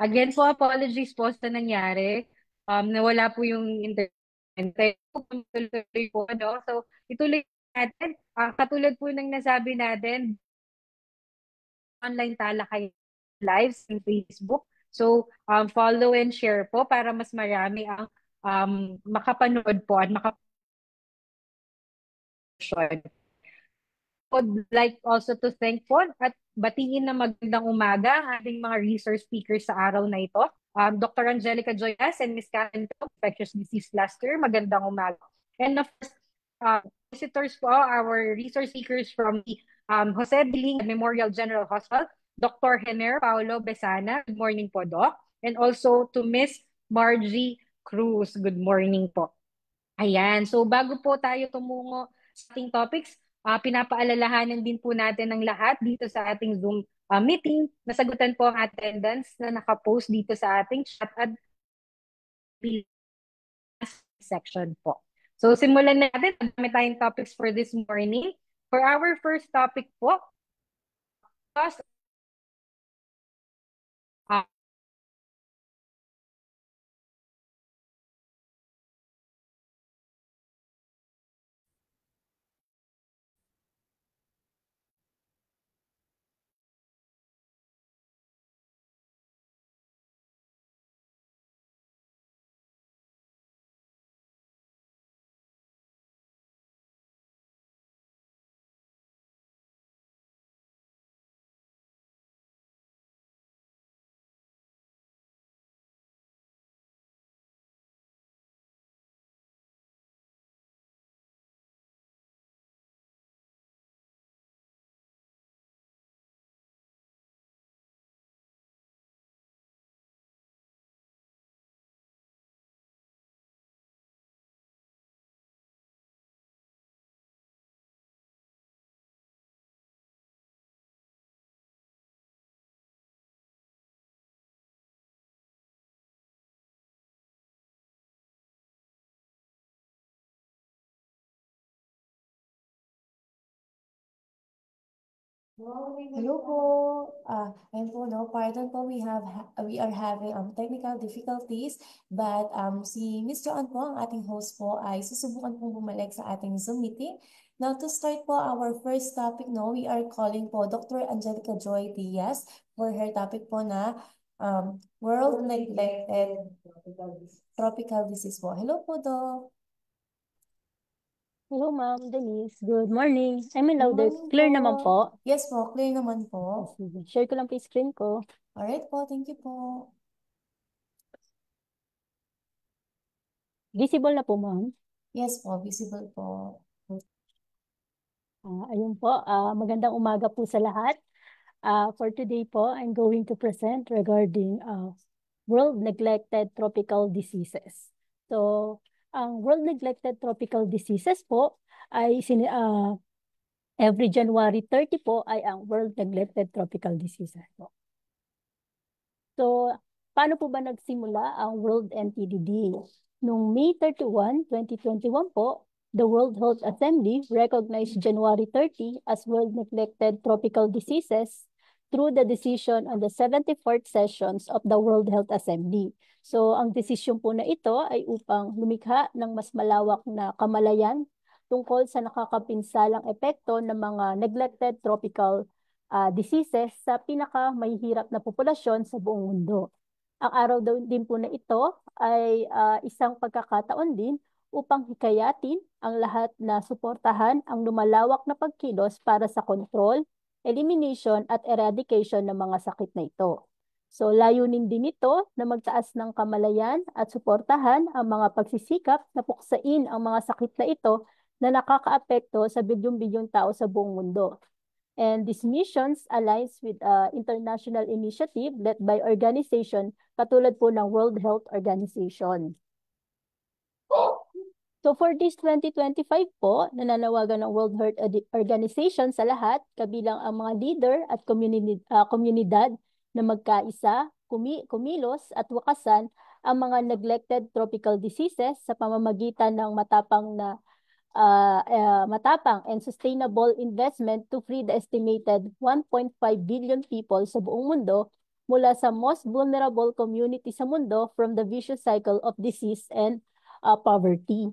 Again po, apologies po sa nangyari. Nawala po yung internet. Kaya po, tuloy po, ano? So, ituloy natin. Katulad po ng nasabi natin, online talakay lives in Facebook. So, follow and share po para mas marami ang makapanood po at makapanood. Would like also to thank po at batiin na magandang umaga ang ating mga resource speakers sa araw na ito. Dr. Angelica Joyas and Ms. Karen To, Infectious Disease Cluster, magandang umaga. And of course, visitors po, our resource speakers from the Jose Biling Memorial General Hospital, Dr. Hener Paulo Besana, good morning po, Doc. And also to Ms. Margie Cruz, good morning po. Ayan. So bago po tayo tumungo sa ating topics, pinapaalalahanan din po natin ng lahat dito sa ating Zoom meeting. Nasagutan po ang attendance na nakapost dito sa ating chat at section po. So simulan na natin. Dami tayong topics for this morning. For our first topic po, cost uh, Hello po. Ayun po, no, pardon po, we are having technical difficulties, but si Miss Joanne po, ang ating host po, ay susubukan pong bumalik sa ating Zoom meeting. Now, to start po our first topic, no, we are calling po Dr. Angelica Joy Diaz for her topic po na World Neglected Tropical Disease po. Hello po, Doc. Hello, Ma'am Denise. Good morning. I'm in Good louder. morning Clear po. naman po. Yes po, clear naman po. Sige. Share ko lang po yung screen ko. Alright po, thank you po. Visible na po, Ma'am. Yes po, visible po. Ayun po, magandang umaga po sa lahat. For today po, I'm going to present regarding World Neglected Tropical Diseases. So, ang World Neglected Tropical Diseases po ay every January 30 po ay ang World Neglected Tropical Diseases po. So, paano po ba nagsimula ang World NTDD? Noong May 31, 2021 po, the World Health Assembly recognized January 30 as World Neglected Tropical Diseases through the decision on the 74th sessions of the World Health Assembly. So, ang desisyon po na ito ay upang lumikha ng mas malawak na kamalayan tungkol sa nakakapinsalang epekto ng mga neglected tropical diseases sa pinakamahihirap na populasyon sa buong mundo. Ang araw daw din po na ito ay isang pagkakataon din upang hikayatin ang lahat na suportahan ang lumalawak na pagkilos para sa control, elimination at eradication ng mga sakit na ito. So layunin din ito na magtaas ng kamalayan at suportahan ang mga pagsisikap na puksain ang mga sakit na ito na nakakaapekto sa bilyong-bilyong tao sa buong mundo. And these missions aligns with international initiative led by organization katulad po ng World Health Organization. So for this 2025 po, nananawagan ng World Health Organization sa lahat, kabilang ang mga leader at komunidad na magkaisa, kumilos at wakasan ang mga neglected tropical diseases sa pamamagitan ng matapang and sustainable investment to free the estimated 1.5 billion people sa buong mundo mula sa most vulnerable community sa mundo from the vicious cycle of disease and poverty.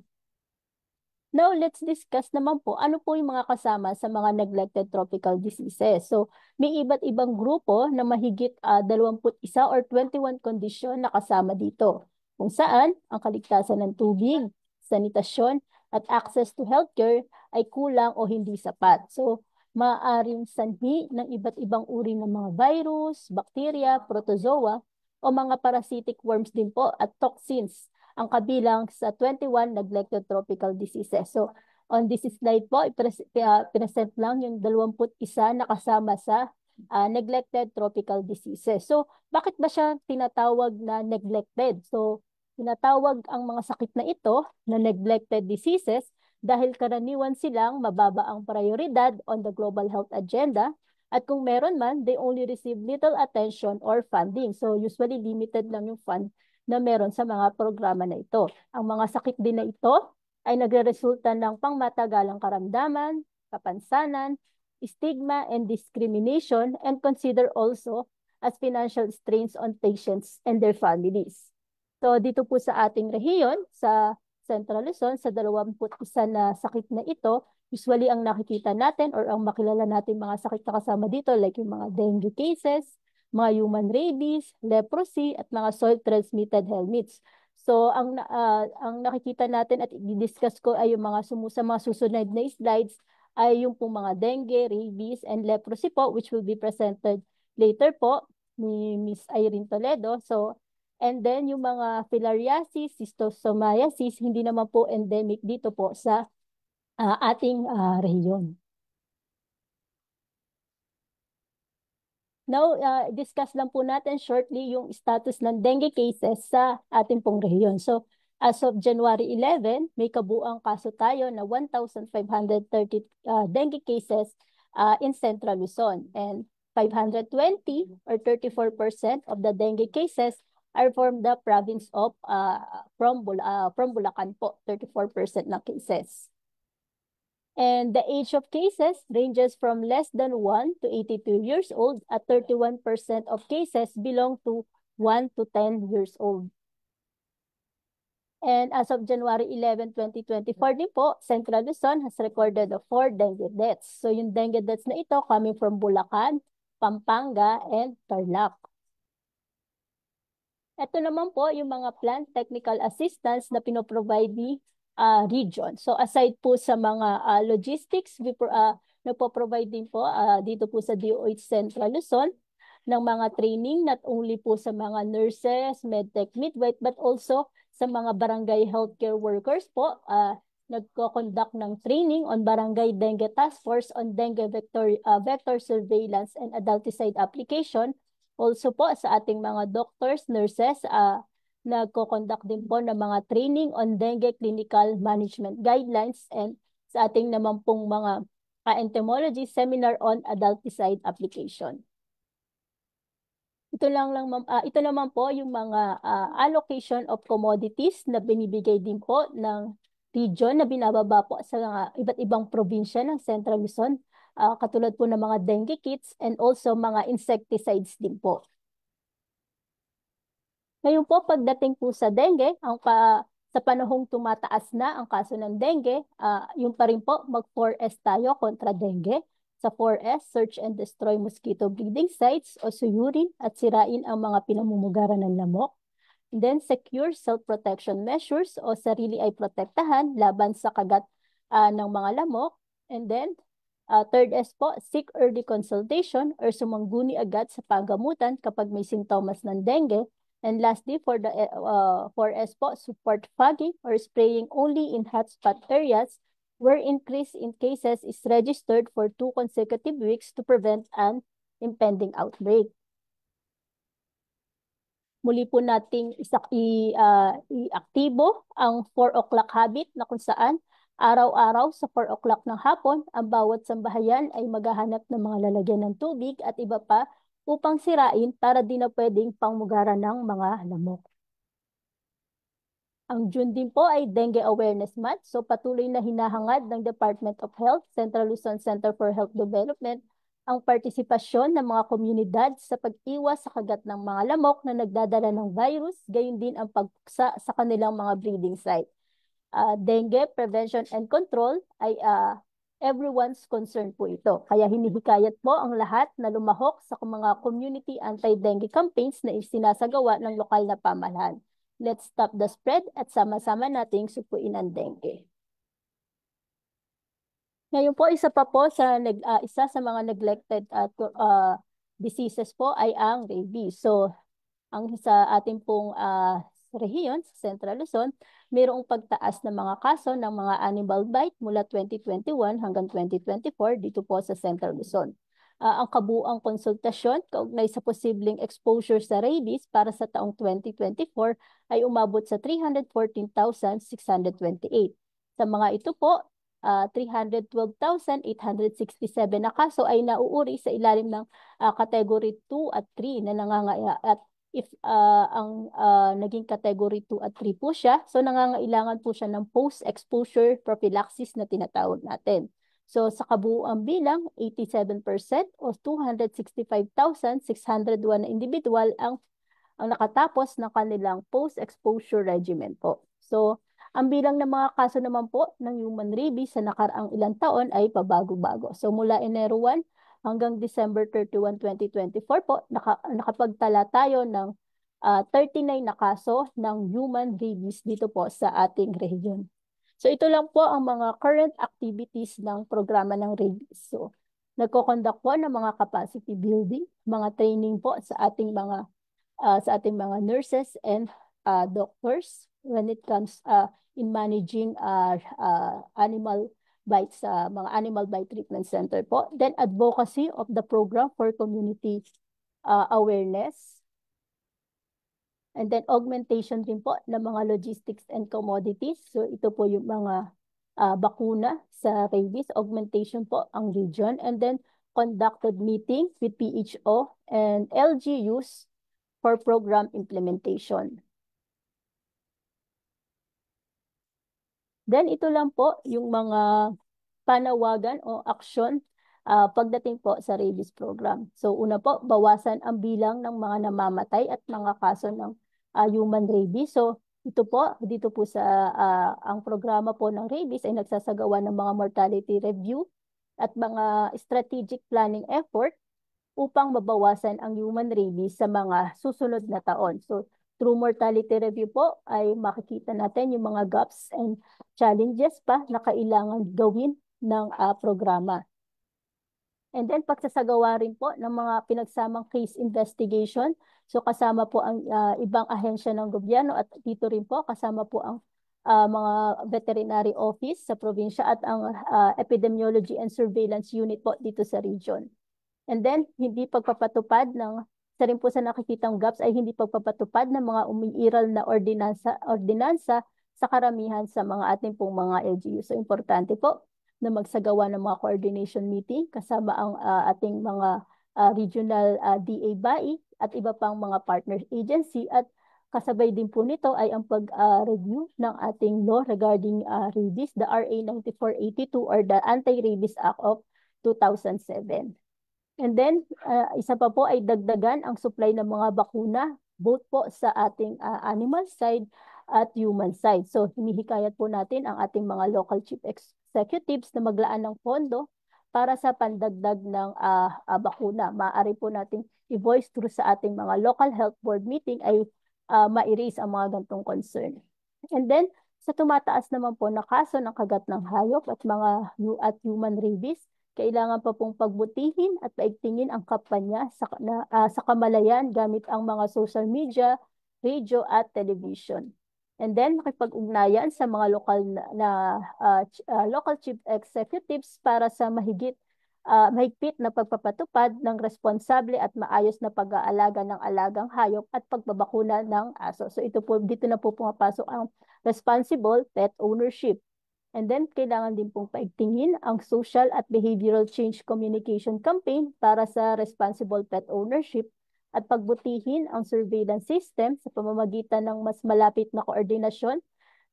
Now, let's discuss naman po ano po yung mga kasama sa mga neglected tropical diseases. So, may iba't ibang grupo na mahigit 21 or 21 kondisyon na kasama dito. Kung saan ang kaligtasan ng tubig, sanitasyon, at access to healthcare ay kulang o hindi sapat. So, maaaring sanhi ng iba't ibang uri ng mga virus, bacteria, protozoa, o mga parasitic worms din po at toxins ang kabilang sa 21 neglected tropical diseases. So, on this slide po, present lang yung 21 na kasama sa neglected tropical diseases. So, bakit ba siya tinatawag na neglected? So, tinatawag ang mga sakit na ito na neglected diseases dahil karaniwan silang mababa ang prioridad on the global health agenda at kung meron man, they only receive little attention or funding. So, usually limited lang yung fund na meron sa mga programa na ito. Ang mga sakit din na ito ay nagreresulta ng pangmatagalang karamdaman, kapansanan, stigma and discrimination, and consider also as financial strains on patients and their families. So dito po sa ating rehiyon, sa Central Luzon, sa 21 na sakit na ito, usually ang nakikita natin or ang makilala natin mga sakit na kasama dito like yung mga dengue cases, mga human rabies, leprosy, at mga soil-transmitted helminths. So, ang nakikita natin at i-discuss ko ay yung mga sa mga susunod na slides ay yung pong mga dengue, rabies, and leprosy po, which will be presented later po ni Ms. Irene Toledo. So, and then yung mga filariasis, schistosomiasis, hindi naman po endemic dito po sa ating rehiyon. Now, discuss lang po natin shortly yung status ng dengue cases sa ating pong rehiyon. So, as of January 11, may kabuang kaso tayo na 1,530 dengue cases in Central Luzon. And 520 or 34% of the dengue cases are from the province of from Bulacan po, 34% na cases. And the age of cases ranges from less than 1 to 82 years old at 31% of cases belong to 1 to 10 years old. And as of January 11, 2024 din po, Central Luzon has recorded 4 dengue deaths. So yung dengue deaths na ito coming from Bulacan, Pampanga, and Tarlac. Ito naman po yung mga plant technical assistance na pinoprovide ni region. So aside po sa mga logistics, nagpo-provide din po dito po sa DOH Central Luzon ng mga training not only po sa mga nurses, medtech, midwife, but also sa mga barangay healthcare workers po, nagko-conduct ng training on Barangay Dengue Task Force on Dengue Vector Surveillance and Adulticide Application. Also po sa ating mga doctors, nurses, nagko-conduct din po ng mga training on dengue clinical management guidelines, and sa ating naman pong mga entomology seminar on adulticide application. Ito naman po yung mga allocation of commodities na binibigay din po ng region na binababa po sa iba't ibang probinsya ng Central Luzon, katulad po ng mga dengue kits and also mga insecticides din po. Ngayon po, pagdating po sa dengue, sa panahong tumataas na ang kaso ng dengue, yung pa rin po, mag-4S tayo kontra dengue. Sa 4S, search and destroy mosquito breeding sites o suyurin at sirain ang mga pinamumugaran ng lamok. And then, secure self-protection measures o sarili ay protektahan laban sa kagat ng mga lamok. And then, third S po, seek early consultation or sumangguni agad sa pagamutan kapag may sintomas ng dengue. And lastly, for the 4S po, support fogging or spraying only in hotspot areas where increase in cases is registered for 2 consecutive weeks to prevent an impending outbreak. Muli po nating i-aktibo ang 4 o'clock habit na kung saan araw-araw sa 4 o'clock ng hapon, ang bawat sambahayan ay maghahanap ng mga lalagyan ng tubig at iba pa upang sirain para di na pwedeng pangmugaran ng mga lamok. Ang June din po ay Dengue Awareness Month. So patuloy na hinahangad ng Department of Health, Central Luzon Center for Health Development, ang partisipasyon ng mga komunidad sa pag-iwas sa kagat ng mga lamok na nagdadala ng virus, gayon din ang pagpuksa sa kanilang mga breeding site. Dengue Prevention and Control ay everyone's concern po ito. Kaya hinihikayat po ang lahat na lumahok sa mga community anti-dengue campaigns na isinasagawa ng lokal na pamahalaan. Let's stop the spread at sama-sama nating supuin ang dengue. Ngayon po, isa sa mga neglected diseases po ay ang rabies. So, ang sa ating pong rehiyon, sa Central Luzon, mayroong pagtaas ng mga kaso ng mga animal bite mula 2021 hanggang 2024 dito po sa Central Luzon. Ang kabuuang konsultasyon kaugnay sa posibleng exposure sa rabies para sa taong 2024 ay umabot sa 314,628. Sa mga ito po, 312,867 na kaso ay nauuri sa ilalim ng category 2 at 3 na nangangailangan. At if naging category 2 at 3 po siya, so nangangailangan po siya ng post-exposure prophylaxis na tinatawag natin. So sa kabuuang bilang, 87% o 265,601 na individual ang nakatapos ng kanilang post-exposure regimen po. So ang bilang ng mga kaso naman po ng human rabies sa nakaraang ilang taon ay pabago-bago. So mula Enero 1 hanggang December 31, 2024 po, nakapagtala tayo ng 39 na kaso ng human rabies dito po sa ating rehiyon. So ito lang po ang mga current activities ng programa ng rabies. So nagko-conduct po ng mga capacity building, mga training po sa ating mga nurses and doctors when it comes in managing animal bites sa mga animal bite treatment center po. Then advocacy of the program for community awareness. And then augmentation din po ng mga logistics and commodities. So ito po yung mga bakuna sa rabies. Augmentation po ang region. And then conducted meeting with PHO and LGUs for program implementation. Then ito lang po yung mga panawagan o aksyon pagdating po sa rabies program. So una po, bawasan ang bilang ng mga namamatay at mga kaso ng human rabies. So ito po, dito po sa ang programa po ng rabies ay nagsasagawa ng mga mortality review at mga strategic planning effort upang mabawasan ang human rabies sa mga susunod na taon. So through mortality review po ay makikita natin yung mga gaps and challenges pa na kailangan gawin ng programa. And then pagsasagawa rin po ng mga pinagsamang case investigation. So kasama po ang ibang ahensya ng gobyerno at dito rin po kasama po ang mga veterinary office sa probinsya at ang epidemiology and surveillance unit po dito sa region. And then, hindi pagpapatupad ng, isa rin po sa nakikitang gaps ay hindi pagpapatupad ng mga umiiral na ordinansa sa karamihan sa mga ating pong mga LGU. So, importante po na magsagawa ng mga coordination meeting kasama ang ating mga regional DA-BAI at iba pang mga partner agency at kasabay din po nito ay ang pag-review ng ating law regarding rabies, the RA 9482 or the Anti-Rabies Act of 2007. And then, isa pa po ay dagdagan ang supply ng mga bakuna both po sa ating animal side at human side. So, hinihikayat po natin ang ating mga local chief executives na maglaan ng pondo para sa pandagdag ng bakuna. Maaari po natin i-voice through sa ating mga local health board meeting ay ma-erase ang mga gantong concern. And then, sa tumataas naman po na kaso ng kagat ng hayop at mga human rabies, kailangan pa pong pagbutihin at paigtingin ang kampanya sa kamalayan gamit ang mga social media, radio at television. And then makipag-ugnayan sa mga local chief executives para sa mahigpit na pagpapatupad ng responsable at maayos na pag-aalaga ng alagang hayop at pagbabakuna ng aso. So dito na po pumapasok ang responsible pet ownership. And then, kailangan din pong paigtingin ang social at behavioral change communication campaign para sa responsible pet ownership at pagbutihin ang surveillance system sa pamamagitan ng mas malapit na koordinasyon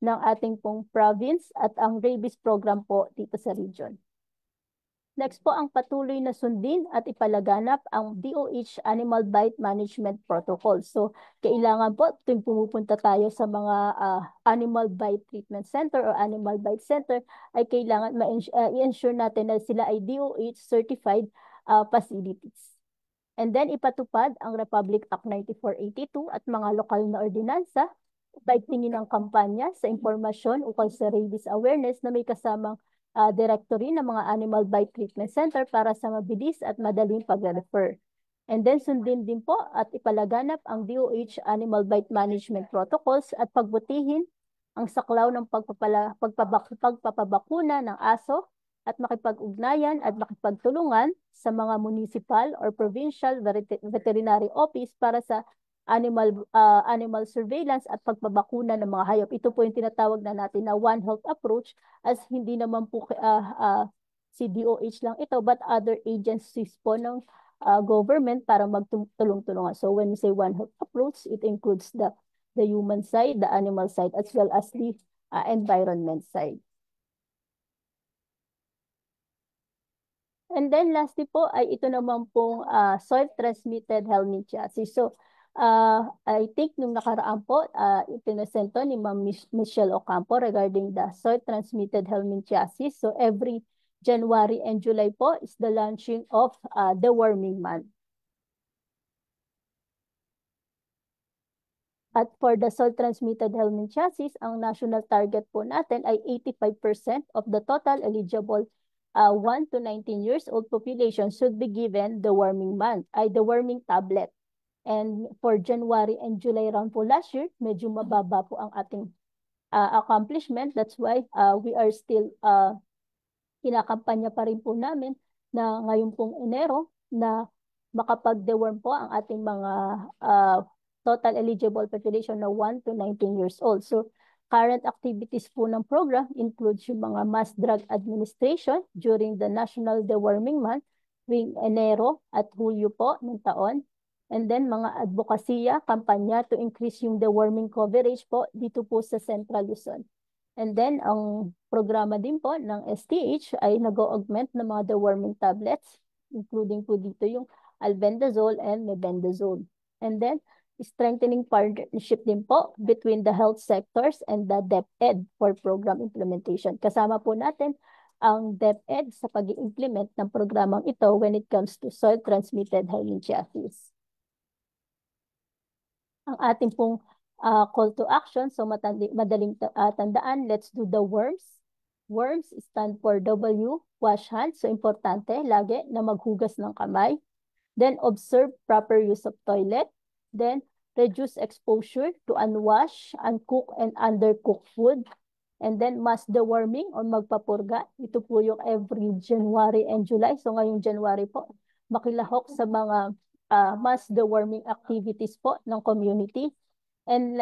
ng ating pong province at ang rabies program po dito sa region. Next po ang patuloy na sundin at ipalaganap ang DOH Animal Bite Management Protocol. So, kailangan po tuwing pumupunta tayo sa mga Animal Bite Treatment Center or Animal Bite Center ay kailangan i-ensure natin na sila ay DOH certified facilities. And then ipatupad ang Republic Act 9482 at mga lokal na ordinansa, paigtingin ang kampanya sa impormasyon ukol sa rabies awareness na may kasamang directory ng mga Animal Bite Treatment Center para sa mabilis at madaling pag-refer. And then sundin din po at ipalaganap ang DOH Animal Bite Management Protocols at pagbutihin ang saklaw ng pagpapabakuna ng aso at makipag-ugnayan at makipagtulungan sa mga municipal or provincial veterinary office para sa animal surveillance at pagpabakuna ng mga hayop. Ito po yung tinatawag na natin na One Health approach as hindi naman po si DOH lang ito but other agencies po ng government para magtulong-tulungan. So when we say One Health approach, it includes the human side, the animal side, as well as the environment side. And then lastly po ay ito naman pong soil-transmitted helminthiasis. So I think nung nakaraan po, ipinesento ni Ma'am Michelle Ocampo regarding the soil-transmitted helminthiasis. So every January and July po is the launching of the worming month. At for the soil-transmitted helminthiasis, ang national target po natin ay 85% of the total eligible 1 to 19 years old population should be given the worming month, ay the worming tablet. And for January and July round po last year, medyo mababa po ang ating accomplishment. That's why we are still kinakampanya pa rin po namin na ngayon pong Enero na makapag-deworm po ang ating mga total eligible population na 1 to 19 years old. So current activities po ng program includes yung mga mass drug administration during the National Deworming Month tuwing Enero at Hulyo po ng taon. And then mga advokasya, kampanya to increase yung deworming coverage po dito po sa Central Luzon. And then ang programa din po ng STH ay nag-augment ng mga deworming tablets, including po dito yung albendazole and mebendazole. And then strengthening partnership din po between the health sectors and the DepEd for program implementation. Kasama po natin ang DepEd sa pag-i-implement ng programang ito when it comes to soil-transmitted helminthiasis. Ang ating pong call to action, so madaling tandaan, let's do the worms. Worms stand for W, wash hands. So importante lagi na maghugas ng kamay. Then observe proper use of toilet. Then reduce exposure to unwashed, uncooked, and undercooked food. And then mass deworming or magpapurga. Ito po yung every January and July. So ngayong January po, makilahok sa mga mass deworming activities po ng community. And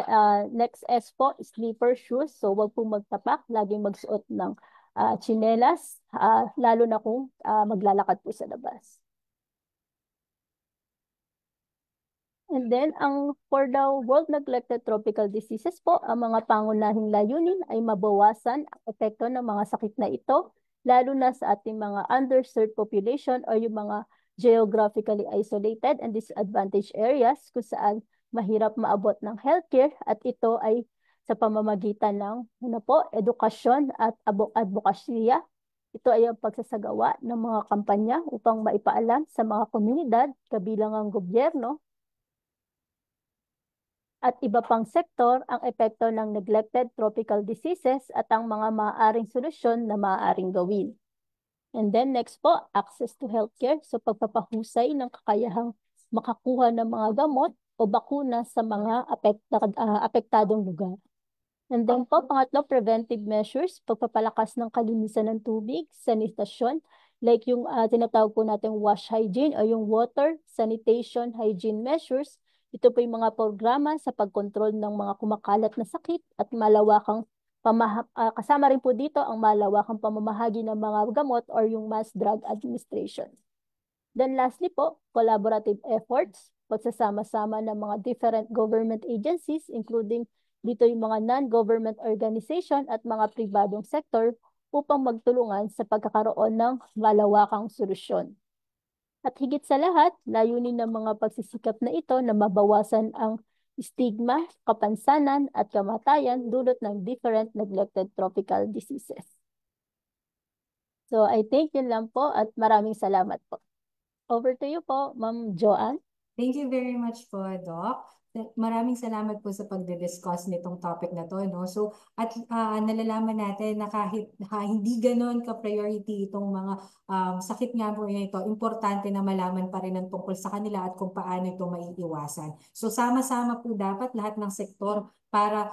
next S po, sleeper shoes. So wag po magtapak, laging magsuot ng tsinelas, lalo na kung maglalakad po sa labas. And then, for the World Neglected Tropical Diseases po, ang mga pangunahing layunin ay mabawasan ang epekto ng mga sakit na ito, lalo na sa ating mga underserved population o yung mga geographically isolated and disadvantaged areas kung saan mahirap maabot ng healthcare, at ito ay sa pamamagitan ng edukasyon at advokasya. Ito ay ang pagsasagawa ng mga kampanya upang maipaalam sa mga komunidad, kabilang ang gobyerno, at iba pang sektor ang epekto ng neglected tropical diseases at ang mga maaaring solusyon na maaaring gawin. And then next po, access to healthcare. So pagpapahusay ng kakayahang makakuha ng mga gamot o bakuna sa mga apektadong lugar. And then po, pangatlo, preventive measures, pagpapalakas ng kalinisan ng tubig, sanitasyon, like yung tinatawag po natin wash hygiene o yung water, sanitation, hygiene measures. Ito po yung mga programa sa pagkontrol ng mga kumakalat na sakit at malawakang kasama rin po dito ang malawakang pamamahagi ng mga gamot or yung mass drug administration. Then lastly po, collaborative efforts, pagsasama-sama ng mga different government agencies, including dito yung mga non-government organization at mga pribadong sektor upang magtulungan sa pagkakaroon ng malawakang solusyon. At higit sa lahat, layunin ng mga pagsisikap na ito na mabawasan ang stigma, kapansanan at kamatayan dulot ng different neglected tropical diseases. So I think yun lang po at maraming salamat po. Over to you po, Ma'am Joanne. Thank you very much po, Doc. Maraming salamat po sa pagde-discuss nitong topic na to, no? So, at nalalaman natin na kahit hindi ganon ka-priority itong mga sakit nga po ito, importante na malaman pa rin ang tungkol sa kanila at kung paano ito maiiwasan. So, sama-sama po dapat lahat ng sektor para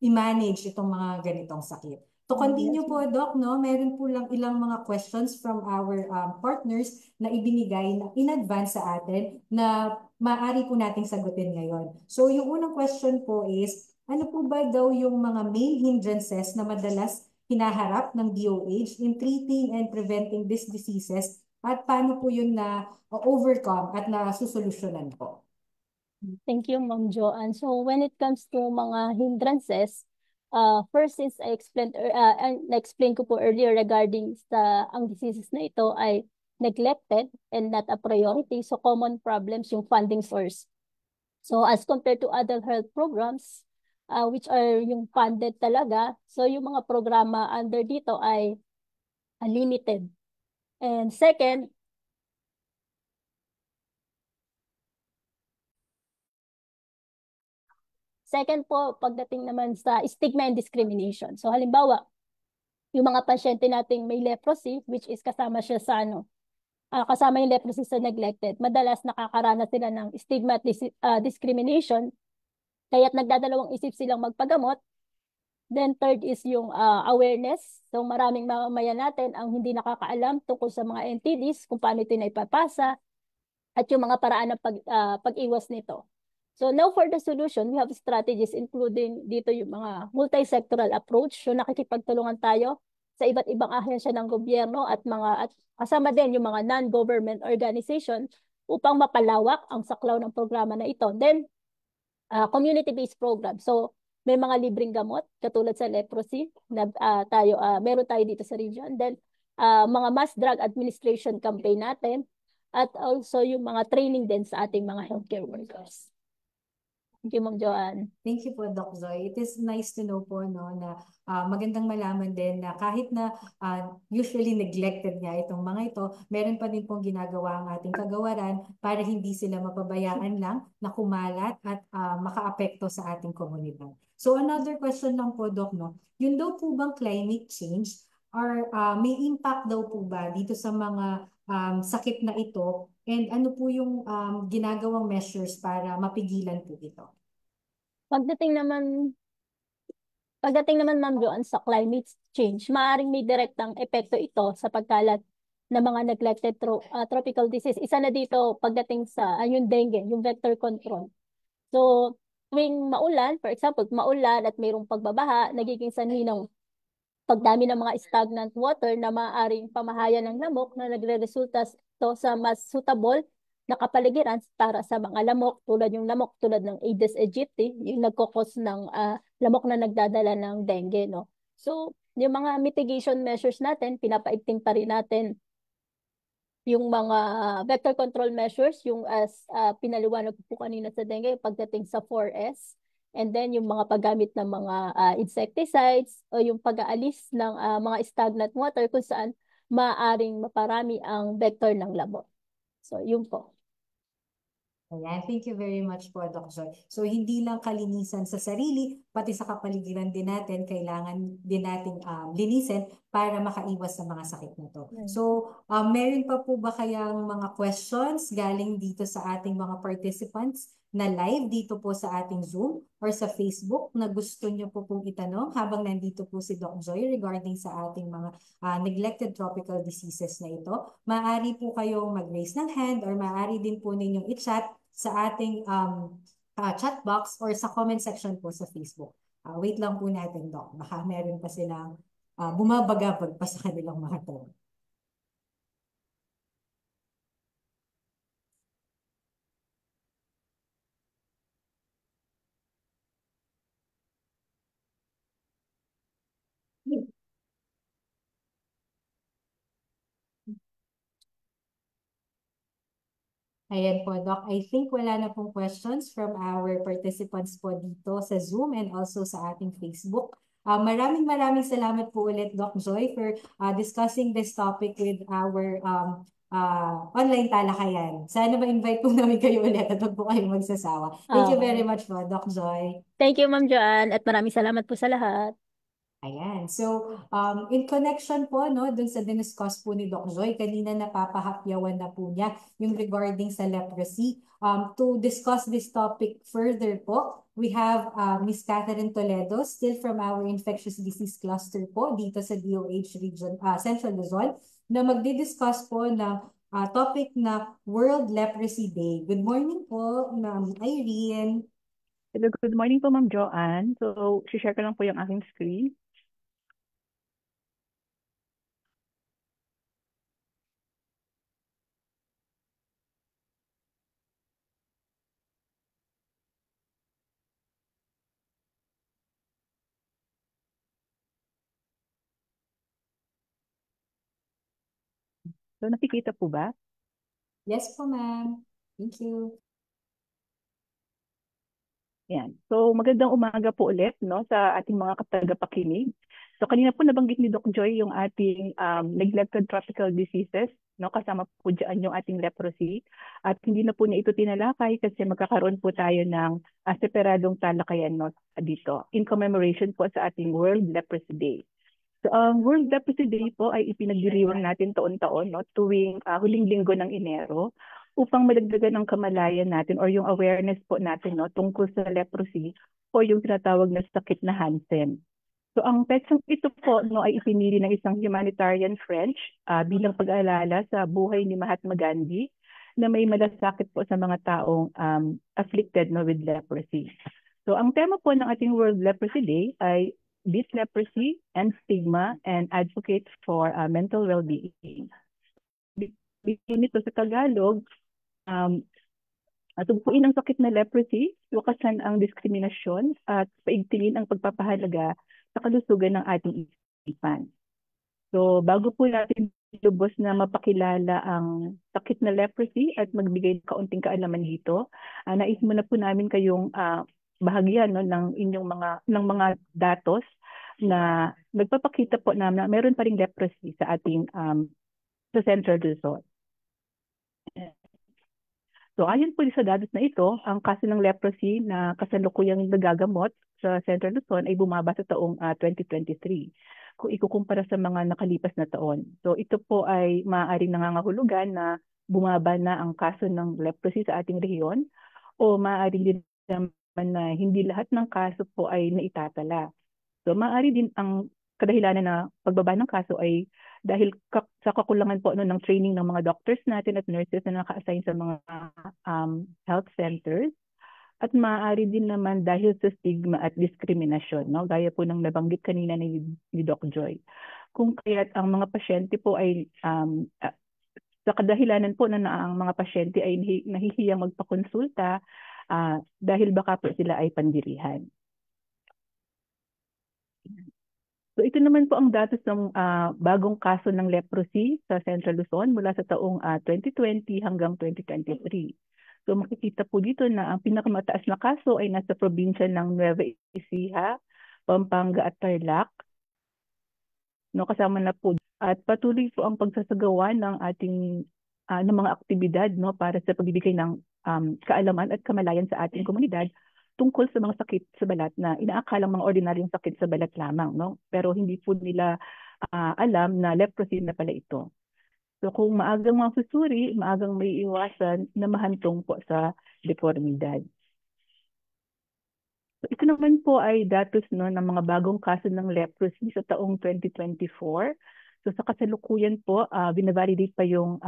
i-manage itong mga ganitong sakit. To continue po, Doc, no, meron po lang ilang mga questions from our partners na ibinigay na in advance sa atin na maaari po nating sagutin ngayon. So yung unang question po is, ano po ba daw yung mga main hindrances na madalas hinaharap ng DOH in treating and preventing these diseases at paano po yun na overcome at na susolusyonan po? Thank you, Ma'am Joanne. So when it comes to mga hindrances, first, since I na-explain ko po earlier regarding ang diseases na ito ay neglected and not a priority. So common problems yung funding source. So as compared to other health programs, which are yung funded talaga, so yung mga programa under dito ay limited. And second po, pagdating naman sa stigma and discrimination. So halimbawa, yung mga pasyente nating may leprosy, which is kasama siya sa kasama yung leprosy sa neglected, madalas nakakaranas sila ng stigma at discrimination, kaya't nagdadalawang isip silang magpagamot. Then third is yung awareness. So maraming mamamayan natin ang hindi nakakaalam tungkol sa mga NTDs, kung paano ito naipapasa, at yung mga paraan ng pag-iwas nito. So now for the solution, we have strategies including dito yung mga multi-sectoral approach. So nakikipagtulungan tayo sa iba't ibang ahensya ng gobyerno at kasama din yung mga non-government organization upang mapalawak ang saklaw ng programa na ito. Then, community-based program. So, may mga libreng gamot katulad sa leprosy na meron tayo dito sa region. Then, mga mass drug administration campaign natin at also yung mga training din sa ating mga healthcare workers. Thank you, Ma'am Joanne. Thank you po, Doc Zoe. It is nice to know po, no, na magandang malaman din na kahit na usually neglected nga itong mga ito, meron pa din pong ginagawa ang ating kagawaran para hindi sila mapabayaan lang na kumalat at makaapekto sa ating komunidad. So another question lang po, Doc, no, yun daw po bang climate change or may impact daw po ba dito sa mga sakit na ito? And ano po yung ginagawang measures para mapigilan po ito? Pagdating naman Pagdating naman, Ma'am Joanne, sa climate change, maaaring may direktang epekto ito sa pagkalat ng mga neglected tropical disease. Isa na dito pagdating sa yung dengue, yung vector control. So, tuwing maulan, for example, maulan at mayroong pagbabaha, nagiging sanhi ng pagdami ng mga stagnant water na maaaring pamahayan ng lamok na nagre-resulta to sa mas suitable na kapaligiran para sa mga lamok, tulad yung lamok tulad ng Aedes aegypti, yung nagkokos ng lamok na nagdadala ng dengue, no? So, yung mga mitigation measures natin, pinapaigting pa rin natin yung mga vector control measures, yung as pinaliwanag ko po kanina sa dengue, pagdating sa 4S, and then yung mga paggamit ng mga insecticides o yung pag-aalis ng mga stagnant water kung saan maaring maparami ang vector ng lamok. So, yun po. Ayan, thank you very much po, Doc Joy. So, hindi lang kalinisan sa sarili, pati sa kapaligiran din natin, kailangan din natin linisin para makaiwas sa mga sakit na to. So, meron pa po ba kayang mga questions galing dito sa ating mga participants na live dito po sa ating Zoom or sa Facebook na gusto nyo po pong itanong habang nandito po si Doc Joy regarding sa ating mga neglected tropical diseases na ito? Maaari po kayong mag-raise ng hand or maaari din po ninyong i-chat sa ating chat box or sa comment section po sa Facebook. Wait lang po natin, Doc. Baka meron pa silang bumabagabag pa sa kanilang mga tanong. Ayan po, Doc. I think wala na pong questions from our participants po dito sa Zoom and also sa ating Facebook. Maraming salamat po ulit, Doc Joy, for discussing this topic with our online talakayan. Sana ma-invite po namin kayo ulit at huwag po kayong magsasawa. Thank you very much po, Doc Joy. Thank you, Ma'am Joanne, at maraming salamat po sa lahat. Ayan. So, in connection po, no, dun sa diniscuss po ni Doc Joy, kanina napapahapyawan na po niya yung regarding sa leprosy. To discuss this topic further po, we have Miss Catherine Toledo, still from our infectious disease cluster po, dito sa DOH region, Central Luzon, na magdi-discuss po ng topic na World Leprosy Day. Good morning po, Ma'am Irene. Hello, good morning po, Ma'am Joanne. So, share ko lang po yung aking screen. So, nakikita po ba? Yes po, ma'am. Thank you. Yan. So, magandang umaga po ulit, no, sa ating mga katagapakinig. So, kanina po nabanggit ni Doc Joy yung ating neglected tropical diseases, no, kasama po dyan yung ating leprosy. At hindi na po niya ito tinalakay kasi magkakaroon po tayo ng separadong talakayan, no, dito in commemoration po sa ating World Leprosy Day. So, ang World Leprosy Day po ay ipinagdiriwang natin taon-taon, no, tuwing huling linggo ng Enero upang madagdagan ang kamalayan natin or yung awareness po natin, no, tungkol sa leprosy o yung tinatawag na sakit na Hansen. So, ang petsang ito po, no, ay ipinili ng isang humanitarian French bilang pag-aalala sa buhay ni Mahatma Gandhi na may malasakit po sa mga taong afflicted, no, with leprosy. So, ang tema po ng ating World Leprosy Day ay Beat Leprosy and Stigma and Advocate for Mental Well-being. Nito sa Tagalog, tugpuin ang sakit na leprosy, wakasan ang diskriminasyon at paigtingin ang pagpapahalaga sa kalusugan ng ating isipan. So bago po natin lubos na mapakilala ang sakit na leprosy at magbigay ng kaunting kaalaman dito, nais muna po namin kayong bahagyan, no, ng inyong mga datos na nagpapakita po na meron pa ring leprosy sa ating sa Central Luzon. So ayon po sa datos na ito, ang kaso ng leprosy na kasalukuyang nagagamot sa Central Luzon ay bumaba sa taong 2023 kung ikukumpara sa mga nakalipas na taon. So ito po ay maaaring nangangahulugan na bumaba na ang kaso ng leprosy sa ating rehiyon o maaaring din naman na hindi lahat ng kaso po ay naitatala. So maaari din ang kadahilanan na pagbaba ng kaso ay dahil sa kakulangan po ng training ng mga doctors natin at nurses na naka-assign sa mga health centers. At maaari din naman dahil sa stigma at diskriminasyon, no? Gaya po ng nabanggit kanina ni Doc Joy. Kung kaya't ang mga pasyente po ay sa kadahilanan po na ang mga pasyente ay nahihiyang magpakonsulta dahil baka po sila ay pandirihan. So ito naman po ang datos ng bagong kaso ng leprosy sa Central Luzon mula sa taong 2020 hanggang 2023. So makikita po dito na ang pinakamataas na kaso ay nasa probinsya ng Nueva Ecija, Pampanga at Tarlac. No, kasama na po at patuloy po ang pagsasagawa ng ating ng mga aktibidad, no, para sa pagbibigay ng kaalaman at kamalayan sa ating komunidad tungkol sa mga sakit sa balat na inaakalang mga ordinaryong sakit sa balat lamang, no? Pero hindi po nila alam na leprosy na pala ito. So kung maagang masusuri, maagang may iwasan na mahantong po sa deformidad. So ito naman po ay datos no, ng mga bagong kaso ng leprosy sa taong 2024. So sa kasalukuyan po, binavalidate pa yung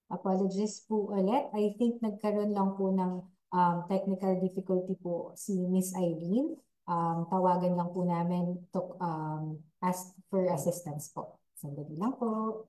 Apologies po ulit. I think nagkaroon lang po ng technical difficulty po si Miss Irene. Tawagan lang po namin to ask for assistance po. Sandali lang po.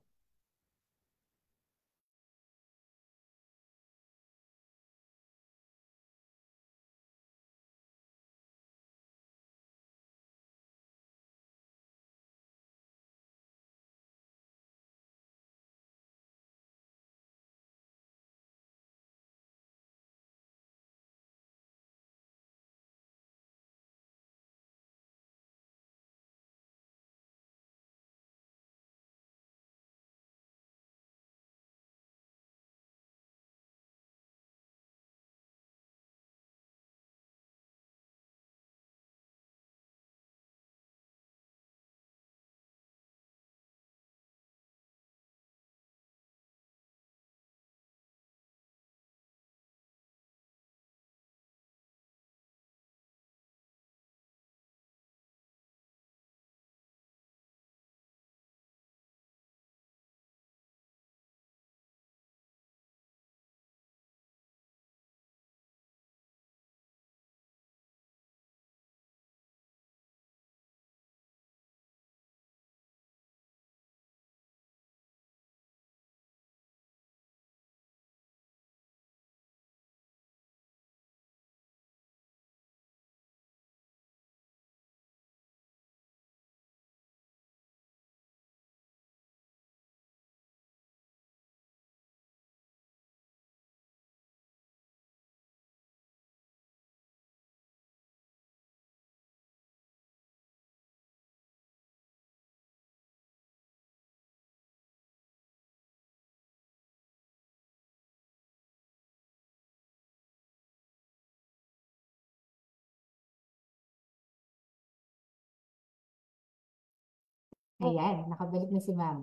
Ayan, nakabalik na si ma'am.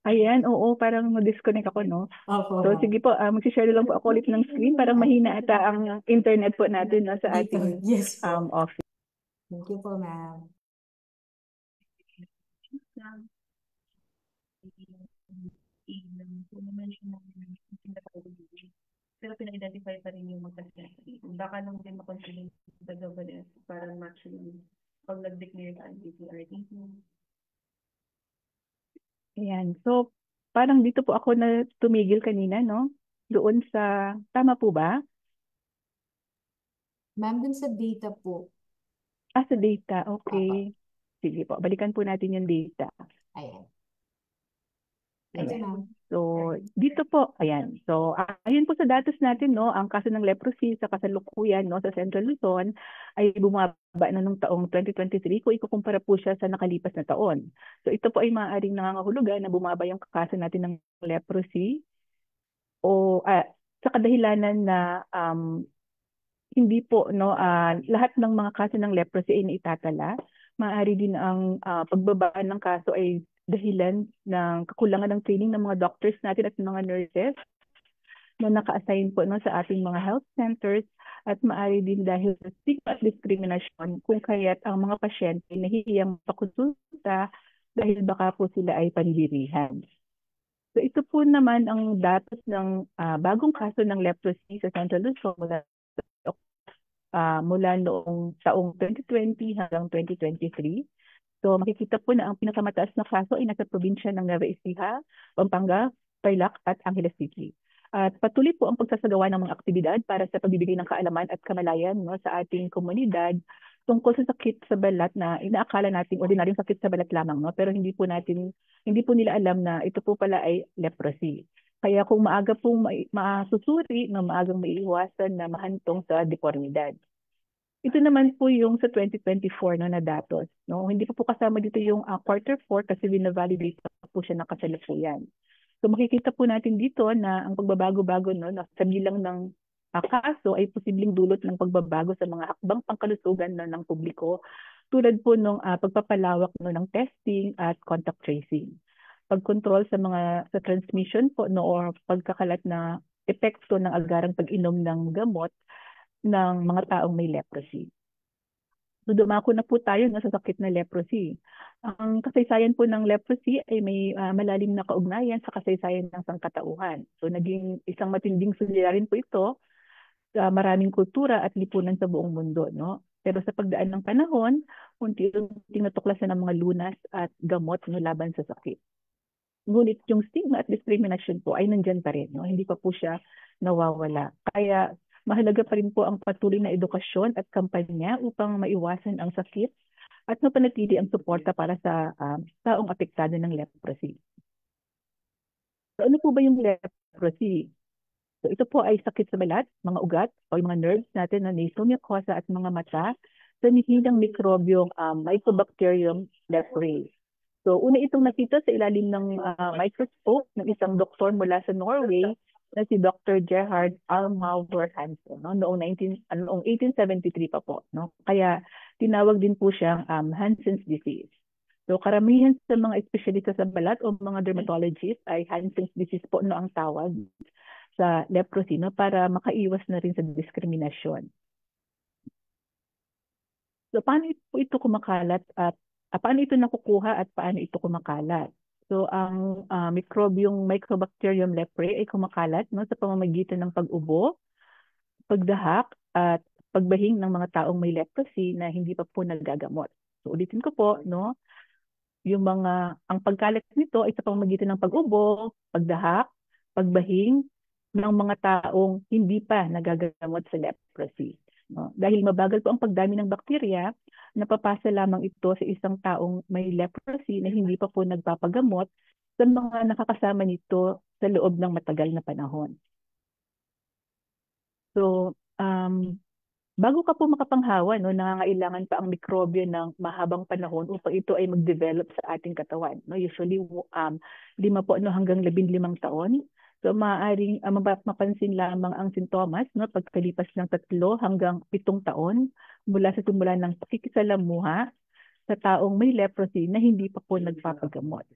Ayan, oo, parang na-disconnect ako, no? Opo, So ma'am. sige po, mag-share lang po ako ulit ng screen. Parang mahina ata ang internet po natin no, sa Dito, ating yes po. office. Thank you po, ma'am. Pero pina-identify pa rin yung magkasya. Baka lang din makonsider sa governance para match yung pag nag-declare sa IPCRT. Ayan. So, parang dito po ako na tumigil kanina, no? Doon sa, tama po ba? Ma'am, dun sa data po. Sa data. Okay. Sige po, balikan po natin yung data. Ayan. Thank you, ma'am. So, dito po, ayan. So, ayun po sa datos natin, no, ang kaso ng leprosy sa kasalukuyan, no, sa Central Luzon ay bumaba na nung taong 2023 kung ikukumpara po siya sa nakalipas na taon. So, ito po ay maaaring nangangahulugan na bumaba yung kaso natin ng leprosy o sa kadahilanan na hindi po lahat ng mga kaso ng leprosy ay naitatala. Maaari din ang pagbaba ng kaso ay dahilan ng kakulangan ng training ng mga doctors natin at mga nurses na naka-assign po sa ating mga health centers, at maaari din dahil sa stigma at discrimination kung kaya't ang mga pasyente nahihiyang pakonsulta dahil baka po sila ay pandirihan. So ito po naman ang datos ng bagong kaso ng leprosy sa Central Luzon mula noong taong 2020 hanggang 2023. So makikita po na ang pinakamataas na kaso ay nasa probinsya ng Nueva Ecija, Pampanga, Tarlac at Angeles City. At patuloy po ang pagsasagawa ng mga aktibidad para sa pagbibigay ng kaalaman at kamalayan sa ating komunidad tungkol sa sakit sa balat na inaakala nating ordinaryong sakit sa balat lamang, pero hindi po nila alam na ito po pala ay leprosy. Kaya kung maaga pong masusuri, maagang maiiwasan na mahantong sa depormidad. Ito naman po yung sa 2024 na datos. Hindi pa po kasama dito yung quarter 4 kasi bina-validate pa po siya ng kasalukuyan. So makikita po natin dito na ang pagbabago-bago sa bilang ng kaso ay posibleng dulot ng pagbabago sa mga hakbang pangkalusugan ng publiko, tulad po ng pagpapalawak ng testing at contact tracing. Pagkontrol sa transmission po or pagkakalat na epekto ng agarang pag-inom ng gamot ng mga taong may leprosy. So dumako na po tayo sa sakit na leprosy. Ang kasaysayan po ng leprosy ay may malalim na kaugnayan sa kasaysayan ng sangkatauhan. So naging isang matinding suliranin po ito sa maraming kultura at lipunan sa buong mundo. Pero sa pagdaan ng panahon, unti-unting natuklasan ng mga lunas at gamot laban sa sakit. Ngunit yung stigma at discrimination po ay nandyan pa rin. Hindi pa po siya nawawala. Kaya mahalaga pa rin po ang patuloy na edukasyon at kampanya upang maiwasan ang sakit at mapanatili ang suporta para sa taong apektado ng leprosy. So ano po ba yung leprosy? So ito po ay sakit sa balat, mga ugat o yung mga nerves natin na nasomucosa at mga mata sa nihilang mikrobyong Mycobacterium leprae. So una itong nakita sa ilalim ng microscope ng isang doktor mula sa Norway na si Dr. Gerhard Almaur Hansen noong 1873 pa po. Kaya tinawag din po siyang Hansen's disease. So karamihan sa mga espesyalista sa balat o mga dermatologists ay Hansen's disease po ang tawag sa leprosy para makaiwas na rin sa diskriminasyon. So paano po ito kumakalat at paano ito nakukuha at paano ito kumakalat? So ang mikrobyong Mycobacterium leprae ay kumakalat sa pamamagitan ng pag-ubo, pagdahak at pagbahing ng mga taong may leprosy na hindi pa po nagagamot. So ulitin ko po, ang pagkalat nito ay sa pamamagitan ng pag-ubo, pagdahak, pagbahing ng mga taong hindi pa nagagamot sa leprosy. Dahil mabagal po ang pagdami ng bakterya, napapasa lamang ito sa isang taong may leprosy na hindi pa po nagpapagamot sa mga nakakasama nito sa loob ng matagal na panahon. So, bago ka po makapanghawa, nangangailangan pa ang mikrobyo ng mahabang panahon upang ito ay mag-develop sa ating katawan. Usually, 5 po hanggang 15 taon. So maaaring mapansin lamang ang sintomas pagkalipas ng 3 hanggang 7 taon mula sa simula ng pakikisalamuha sa taong may leprosy na hindi pa po nagpapagamot.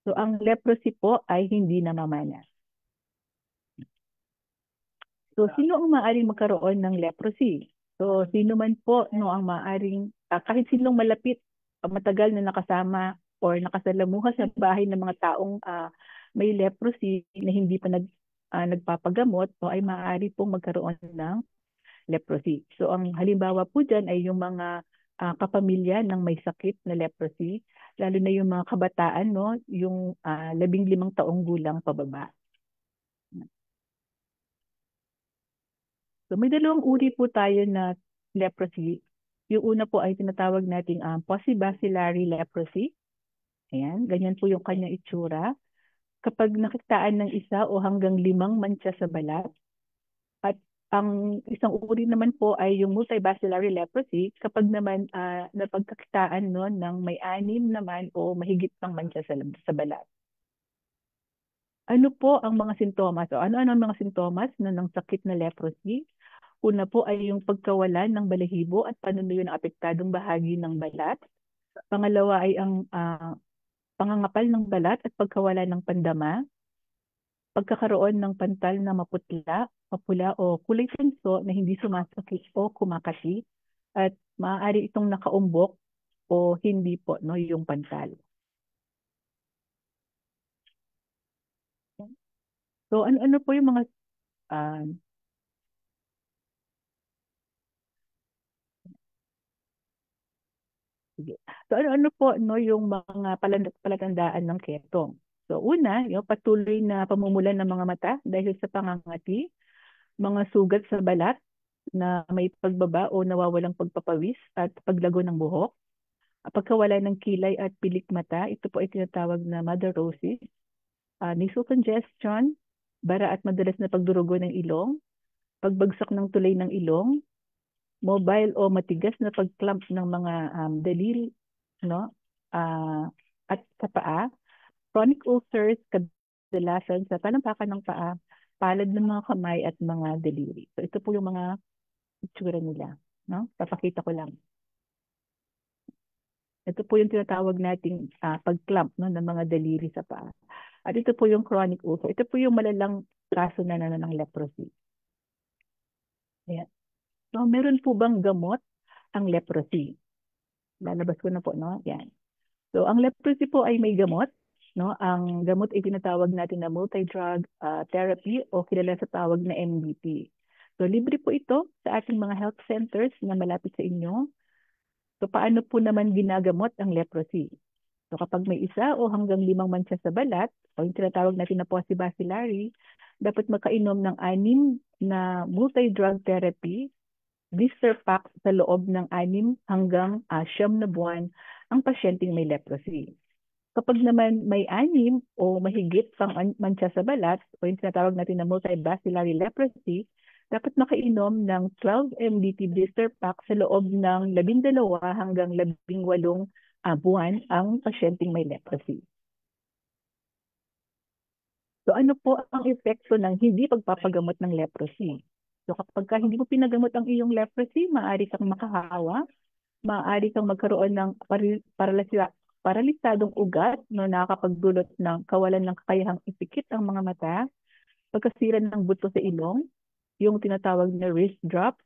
So ang leprosy po ay hindi namamana. So sino ang maaaring magkaroon ng leprosy? So sino man po ang maaaring kahit sinong malapit matagal na nakasama or nakasalamuha sa bahay ng mga taong may leprosy na hindi pa nagpapagamot ay maaari pong magkaroon ng leprosy. So ang halimbawa po dyan ay yung mga kapamilya ng may sakit na leprosy, lalo na yung mga kabataan, yung 15 taong gulang pababa. So may dalawang uri po tayo na leprosy. Yung una po ay tinatawag nating paucibacillary leprosy. Ayan, ganyan po yung kanyang itsura. Kapag nakitaan ng 1 o hanggang 5 mantsa sa balat. At ang isang uri naman po ay yung multibacillary leprosy kapag naman napagkakitaan ng may 6 naman o mahigit pang mantsa sa balat. Ano po ang mga sintomas o ano-ano ang mga sintomas ng sakit na leprosy? Una po ay yung pagkawalan ng balahibo at panunuyo ng apektadong bahagi ng balat. Pangalawa ay ang pangangapal ng balat at pagkawala ng pandama. Pagkakaroon ng pantal na mapula o kulay tanso na hindi sumasakit o kumakati. At maaari itong nakaumbok o hindi po, no, yung pantal. So ano po yung mga sige. So ano po, no, yung mga palatandaan ng ketong. So una, yung patuloy na pamumulan ng mga mata dahil sa pangangati, mga sugat sa balat na may pagbaba o nawawalang pagpapawis at paglago ng buhok, pagkawala ng kilay at pilik mata, ito po ay tinatawag na madarosis, nasal congestion, bara at madalas na pagdurugo ng ilong, pagbagsak ng tulay ng ilong, mobile o matigas na pagclamp ng mga daliri, no? At sa paa, chronic ulcers, kadalasan sa talampakan ng paa, palad ng mga kamay at mga daliri. So ito po yung mga itsura nila, no? Papakita ko lang. Ito po yung tinatawag nating pagclamp, no, ng mga daliri sa paa. At ito po yung chronic ulcer. Ito po yung malalang kaso na ng leprosy. Ayan. So meron po bang gamot ang leprosy? Lalabas ko na po, no? Yan. So ang leprosy po ay may gamot, no? Ang gamot ay tinatawag natin na multi-drug therapy o kilala sa tawag na MDT. So libre po ito sa ating mga health centers na malapit sa inyo. So paano po naman ginagamot ang leprosy? So kapag may isa o hanggang 5 mancha sa balat, o yung tinatawag natin na paucibacillary, dapat makainom ng 6 na multi-drug therapy blister pack sa loob ng 6 hanggang 9 na buwan ang pasyenteng may leprosy. Kapag naman may 6 o mahigit pang mancha sa balat, o yung tinatawag natin na multibacillary leprosy, dapat makainom ng 12 MDT blister pack sa loob ng 12 hanggang 18 buwan ang pasyenteng may leprosy. So ano po ang epekto ng hindi pagpapagamot ng leprosy? So kapag hindi mo pinagamot ang iyong leprosy, maaari kang makahawa, maaari kang magkaroon ng paralisadong ugat, no, nakakapagdulot ng kawalan ng kakayahang ipikit ang mga mata, pagkasira ng buto sa ilong, yung tinatawag na wrist drop,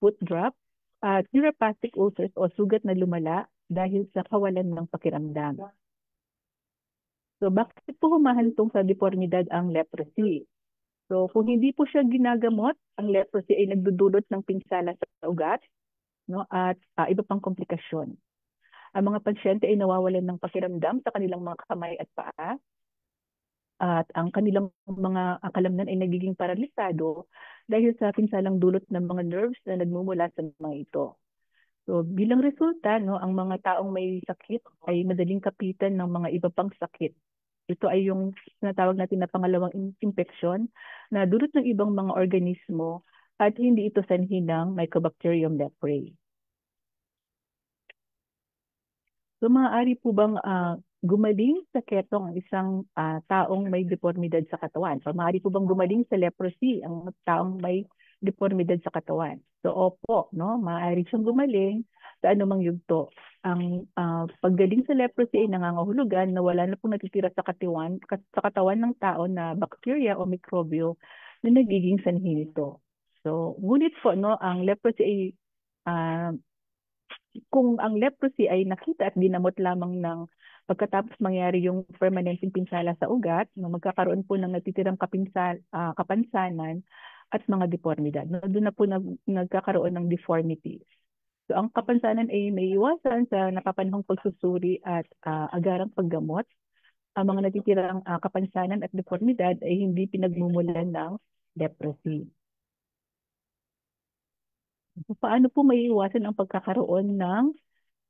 foot drop, at neuropathic ulcers o sugat na lumala dahil sa kawalan ng pakiramdam. So bakit po humahantong sa deformidad ang leprosy? So kung hindi po siya ginagamot, ang leprosy ay nagdudulot ng pinsala sa ugat, no, at iba pang komplikasyon. Ang mga pasyente ay nawawalan ng pakiramdam sa kanilang mga kamay at paa, at ang kanilang mga kalamnan ay nagiging paralisado dahil sa pinsalang dulot ng mga nerves na nagmumula sa mga ito. So bilang resulta, no, ang mga taong may sakit ay madaling kapitan ng mga iba pang sakit. Ito ay yung tinatawag natin na pangalawang infeksyon na dulot ng ibang mga organismo at hindi ito sanhi ng Mycobacterium leprae. So maaari po bang gumaling sa ketong ang isang taong may deformidad sa katawan? So maaari po bang gumaling sa leprosy ang taong may deformidad sa katawan? So opo, no, maaari siyang gumaling sa anumang yugto. Ang paggaling sa leprosy ay nangangahulugan na wala na pong natitira sa katawan ng tao na bacteria o mikrobyo na nagiging sanhi nito. So ngunit po, no, ang leprosy ay kung ang leprosy ay nakita at ginamot lamang ng pagkatapos mangyari yung permanenteng pinsala sa ugat, magkakaroon po ng natitirang kapansanan at mga deformidad. Doon na po nagkakaroon ng deformity. So ang kapansanan ay may iwasan sa napapanahong pagsusuri at agarang paggamot. Ang mga natitirang kapansanan at deformidad ay hindi pinagmumulan ng leprosy. So, paano po may iwasan ang pagkakaroon ng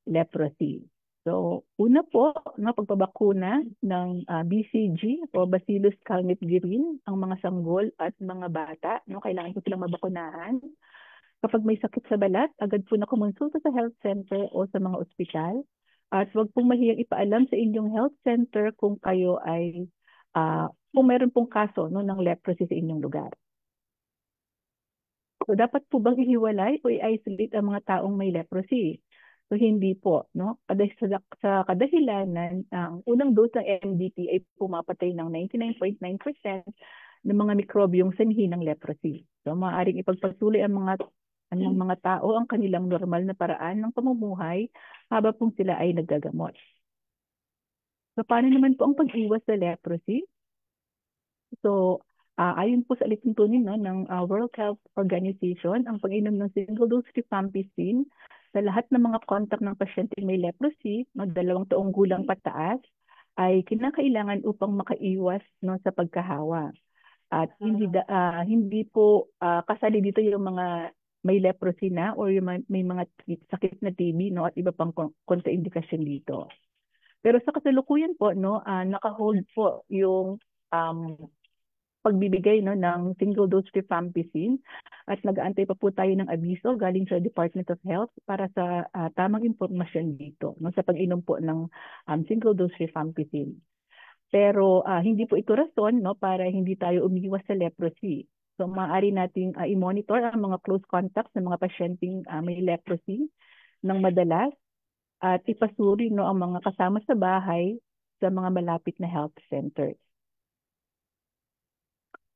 leprosy? So, una po, no, pagpabakuna ng BCG o Bacillus calmette-guerin ang mga sanggol at mga bata. No, kailangan po silang mabakunahan. Kapag may sakit sa balat, agad po na kumonsulta sa health center o sa mga ospital. At huwag pong mahiyang ipaalam sa inyong health center kung kayo ay, kung meron pong kaso, no, ng leprosy sa inyong lugar. So dapat po bang ihiwalay o i-isolate ang mga taong may leprosy? So hindi po, no? Sa kadahilanan, ang unang dose ng MDT ay pumapatay ng 99.9% ng mga mikrobyong sanhi ng leprosy. So maaaring ipagpatuloy ng mga tao ang kanilang normal na paraan ng pamumuhay habang po sila ay nagagamot. So paano naman po ang pag-iwas sa leprosy? So ayon po sa alituntunin ng World Health Organization, ang pag-inom ng single-dose rifampicin sa lahat ng mga kontak ng pasyente may leprosy, 2 taong gulang pataas, ay kinakailangan upang makaiwas sa pagkahawa. At hindi po kasali dito yung mga may leprosy na or yung may mga sakit na TB at iba pang kontraindikasyon dito. Pero sa kasalukuyan po naka-hold po yung pagbibigay ng single dose rifampicin at nag-aantay pa po tayo ng abiso galing sa Department of Health para sa tamang impormasyon dito sa pag-inom po ng single dose rifampicin. Pero hindi po ito rason para hindi tayo umiwas sa leprosy. So maaari nating i-monitor ang mga close contacts ng mga pasyenteng may leprosy ng madalas at ipasuri ang mga kasama sa bahay sa mga malapit na health centers.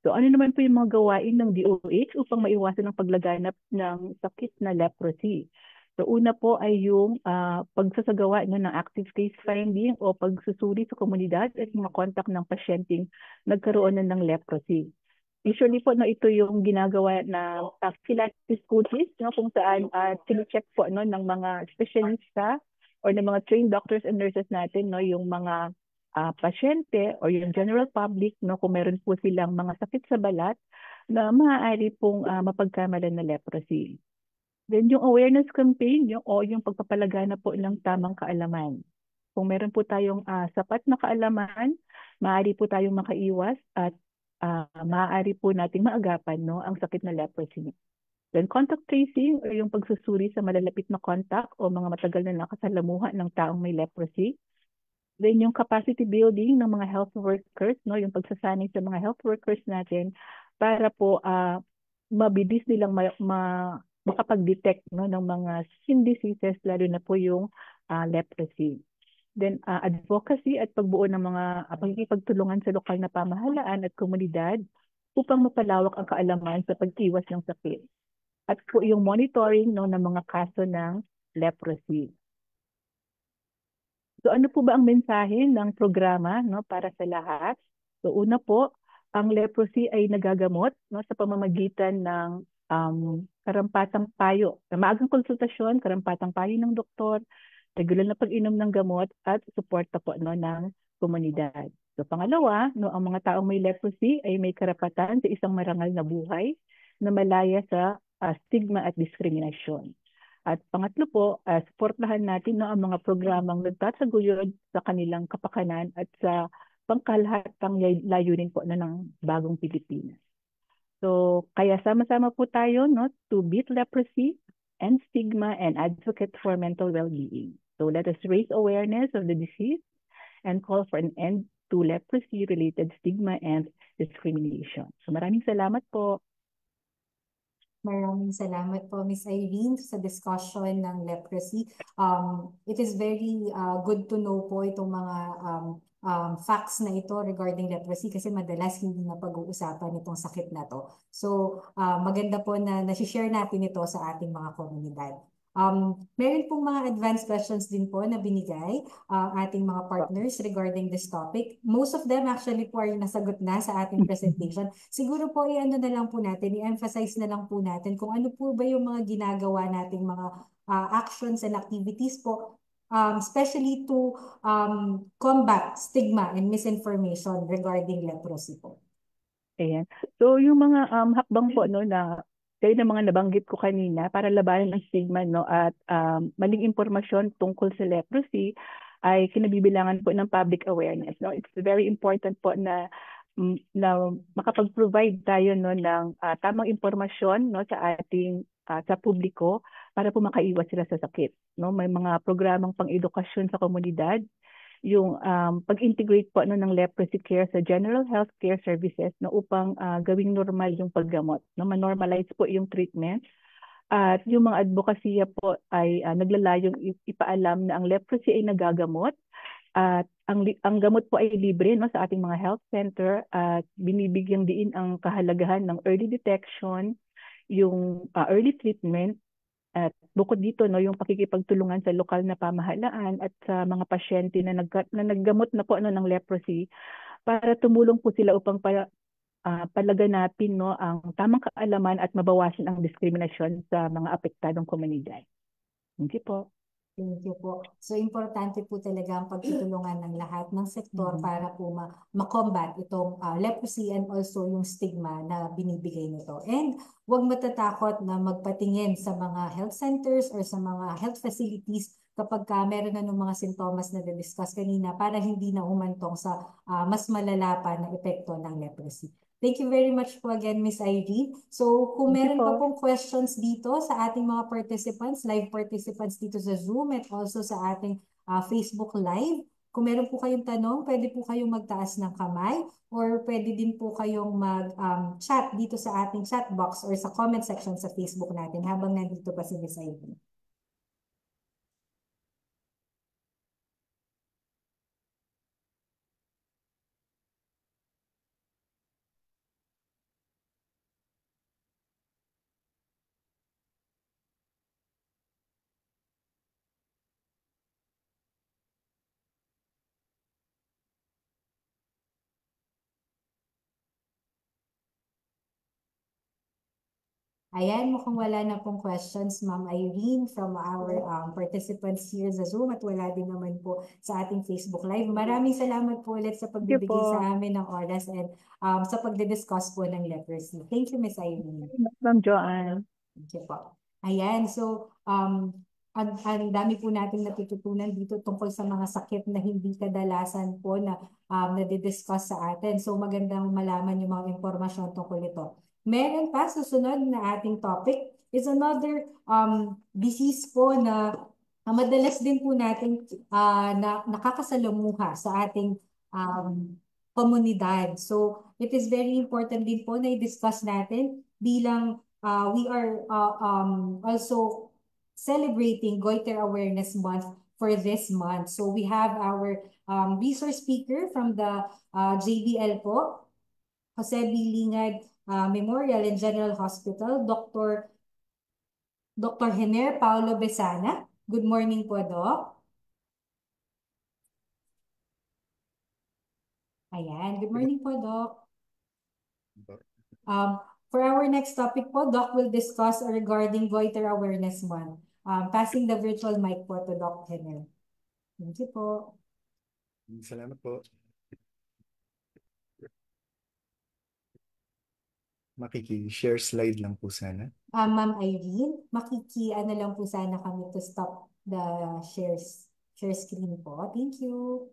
So ano naman po yung mga gawain ng DOH upang maiwasan ang paglaganap ng sakit na leprosy? So una po ay yung pagsasagawa ng active case finding o pagsusuri sa komunidad at mga kontak ng pasyenteng nagkaroon ng leprosy. Usually po ito yung ginagawa na Pilates coaches kung saan sine-check po ng mga specialista or ng mga trained doctors and nurses natin yung mga pasyente or yung general public kung meron po silang mga sakit sa balat na maaari pong mapagkamalan na leprosy. Then yung awareness campaign o yung pagpapalagana po ng tamang kaalaman. Kung meron po tayong sapat na kaalaman, maaari po tayong makaiwas at maaari po nating maagapan ang sakit na leprosy. Then contact tracing o yung pagsusuri sa malalapit na contact o mga matagal na nakasalamuha ng taong may leprosy. Then yung capacity building ng mga health workers, yung pagsasanay sa mga health workers natin para po mabilis nilang makapag-detect ng mga skin diseases, lalo na po yung leprosy. Then advocacy at pagbuo ng mga pagkikipagtulungan sa lokal na pamahalaan at komunidad upang mapalawak ang kaalaman sa pag-iwas ng sakit. At po yung monitoring ng mga kaso ng leprosy. So ano po ba ang mensahe ng programa para sa lahat? So una po, ang leprosy ay nagagamot sa pamamagitan ng karampatang payo. Maagang konsultasyon, karampatang payo ng doktor, regular na pag-inom ng gamot at suporta po ng komunidad. So pangalawa, ang mga taong may leprosy ay may karapatan sa isang marangal na buhay na malaya sa stigma at diskriminasyon. At pangatlo po, suportahan natin ang mga programang nagtataguyod sa kanilang kapakanan at sa pangkalahatang layunin po ng bagong Pilipinas. So kaya sama-sama po tayo to beat leprosy and stigma and advocate for mental well-being. So let us raise awareness of the disease and call for an end to leprosy-related stigma and discrimination. So maraming salamat po. Maraming salamat po, Ms. Irene, sa discussion ng leprosy. It is very good to know po itong mga facts na ito regarding leprosy kasi madalas hindi na pag-uusapan itong sakit na to. So, maganda po na nasi-share natin ito sa ating mga komunidad. Meron pong mga advanced questions din po na binigay ating mga partners regarding this topic. Most of them actually po ay nasagot na sa ating presentation. Siguro po i-ano na lang po natin, i-emphasize na lang po natin kung ano po ba yung mga ginagawa nating mga actions and activities po, especially to combat stigma and misinformation regarding leprosy po. Ayan. So yung mga hakbang po na kayo ng mga nabanggit ko kanina para labanan ang stigma at maling impormasyon tungkol sa leprosy ay kinabibilangan po ng public awareness. It's very important po na makapag-provide tayo ng tamang impormasyon sa ating sa publiko para po makaiwas sila sa sakit. May mga programang pang-edukasyon sa komunidad yung pag-integrate po ng leprosy care sa general health care services no, upang gawing normal yung paggamot. No? Ma-normalize po yung treatment. At yung mga advokasya po ay naglalayong ipaalam na ang leprosy ay nagagamot at ang gamot po ay libre no, sa ating mga health center at binibigyang diin ang kahalagahan ng early detection, yung early treatment at bukod dito no, yung pakikipagtulungan sa lokal na pamahalaan at sa mga pasyente na, naggamot na po ano, ng leprosy para tumulong po sila upang palaganapin no, ang tamang kaalaman at mabawasan ang diskriminasyon sa mga apektadong komunidad. Thank you po. Thank you po. So, importante po talaga ang pagtutulungan ng lahat ng sektor para po ma-combat itong leprosy and also yung stigma na binibigay nito. And huwag matatakot na magpatingin sa mga health centers or sa mga health facilities kapag meron na ng mga sintomas na na-discuss kanina para hindi na humantong sa mas malala pa na epekto ng leprosy. Thank you very much po again, Miss Irene. So, kung Thank you meron pa po. pong questions dito sa ating mga participants, live participants dito sa Zoom at also sa ating Facebook Live, kung meron po kayong tanong, pwede po kayong magtaas ng kamay or pwede din po kayong mag-chat dito sa ating chat box or sa comment section sa Facebook natin habang nandito pa si Miss Irene. Ayan, mukhang wala na pong questions, Ma'am Irene, from our participants here sa Zoom at wala din naman po sa ating Facebook Live. Maraming salamat po ulit sa Thank you pagbibigay po. sa amin ng oras and sa pagdidiscuss po ng leprosy. Thank you, Miss Irene. Ma'am Joanne. Thank you po. Ayan, so ang dami po nating natututunan dito tungkol sa mga sakit na hindi kadalasan po na nadidiscuss sa atin. So magandang malaman yung mga impormasyon tungkol ito. Meron pa, susunod na ating topic is another disease po na madalas din po natin na nakakasalamuha sa ating komunidad. So it is very important din po na i-discuss natin bilang we are also celebrating Goiter Awareness Month for this month. So we have our resource speaker from the JBL po, Jose B. Lingad Memorial and General Hospital, Dr. Hener Paulo Besana. Good morning po, Doc. Ayan, good morning po, Doc. For our next topic po, Doc will discuss regarding Goiter Awareness Month. Passing the virtual mic po to Doc Hener. Thank you po. Salamat po. Makiki-share slide lang po sana. Ma'am Irene, ano lang po sana kami to stop the share screen po. Thank you.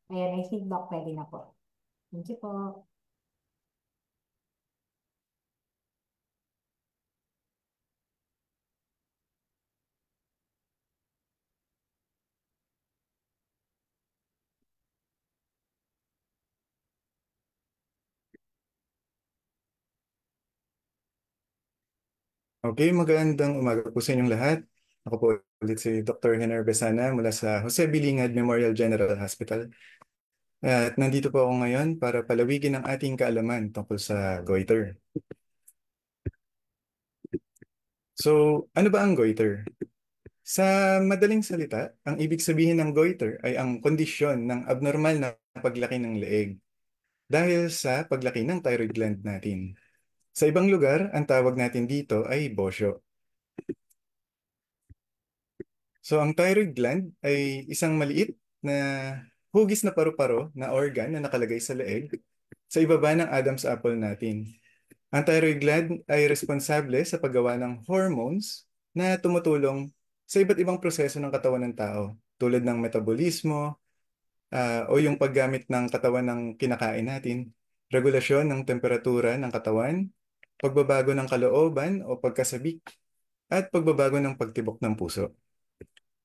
Ayan, I think Doc pwede na po. Thank you po. Okay, magandang umaga po sa inyong lahat. Ako po ulit si Dr. Hener Besana mula sa Jose Bilingad Memorial General Hospital. At nandito po ako ngayon para palawigin ang ating kaalaman tungkol sa goiter. So, ano ba ang goiter? Sa madaling salita, ang ibig sabihin ng goiter ay ang kondisyon ng abnormal na paglaki ng leeg dahil sa paglaki ng thyroid gland natin. Sa ibang lugar, ang tawag natin dito ay bosyo. So, ang thyroid gland ay isang maliit na hugis na paru-paro na organ na nakalagay sa leeg sa ibaba ng Adam's apple natin. Ang thyroid gland ay responsable sa paggawa ng hormones na tumutulong sa iba't ibang proseso ng katawan ng tao tulad ng metabolismo o yung paggamit ng katawan ng kinakain natin, regulasyon ng temperatura ng katawan, pagbabago ng kalooban o pagkasabik, at pagbabago ng pagtibok ng puso.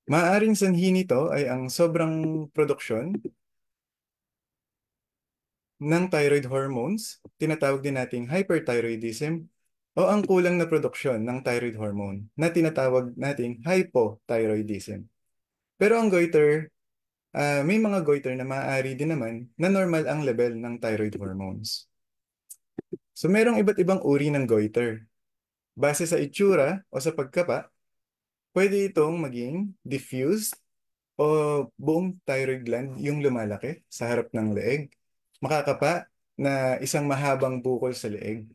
Maaaring sanhi nito ay ang sobrang produksyon ng thyroid hormones, tinatawag din nating hyperthyroidism, o ang kulang na produksyon ng thyroid hormone na tinatawag nating hypothyroidism. Pero ang goiter, may mga goiter na maaari din naman na normal ang level ng thyroid hormones. So merong iba't ibang uri ng goiter. Base sa itsura o sa pagkapa, pwede itong maging diffused o buong thyroid gland yung lumalaki sa harap ng leeg. Makakapa na isang mahabang bukol sa leeg.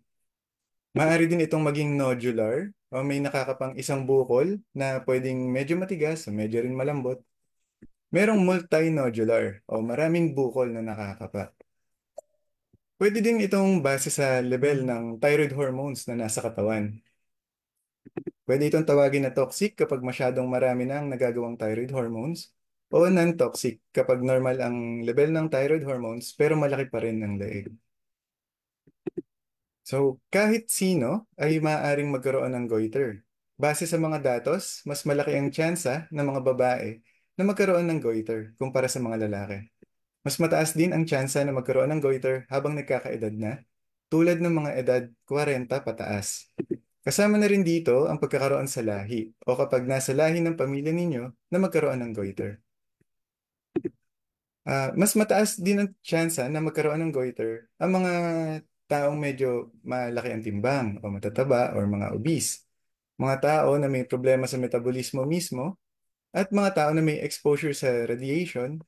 Maaari din itong maging nodular o may nakakapang isang bukol na pwedeng medyo matigas o medyo rin malambot. Merong multinodular o maraming bukol na nakakapa. Pwede din itong base sa level ng thyroid hormones na nasa katawan. Pwede itong tawagin na toxic kapag masyadong marami na ang nagagawang thyroid hormones o non-toxic kapag normal ang level ng thyroid hormones pero malaki pa rin ang leeg. So, kahit sino ay maaaring magkaroon ng goiter. Base sa mga datos, mas malaki ang tsansa ng mga babae na magkaroon ng goiter kumpara sa mga lalaki. Mas mataas din ang tsansa na magkaroon ng goiter habang nagkakaedad na, tulad ng mga edad 40 pataas. Kasama na rin dito ang pagkakaroon sa lahi o kapag nasa lahi ng pamilya ninyo na magkaroon ng goiter. Mas mataas din ang tsansa na magkaroon ng goiter ang mga taong medyo malaki ang timbang o matataba o mga obese. Mga tao na may problema sa metabolismo mismo at mga tao na may exposure sa radiation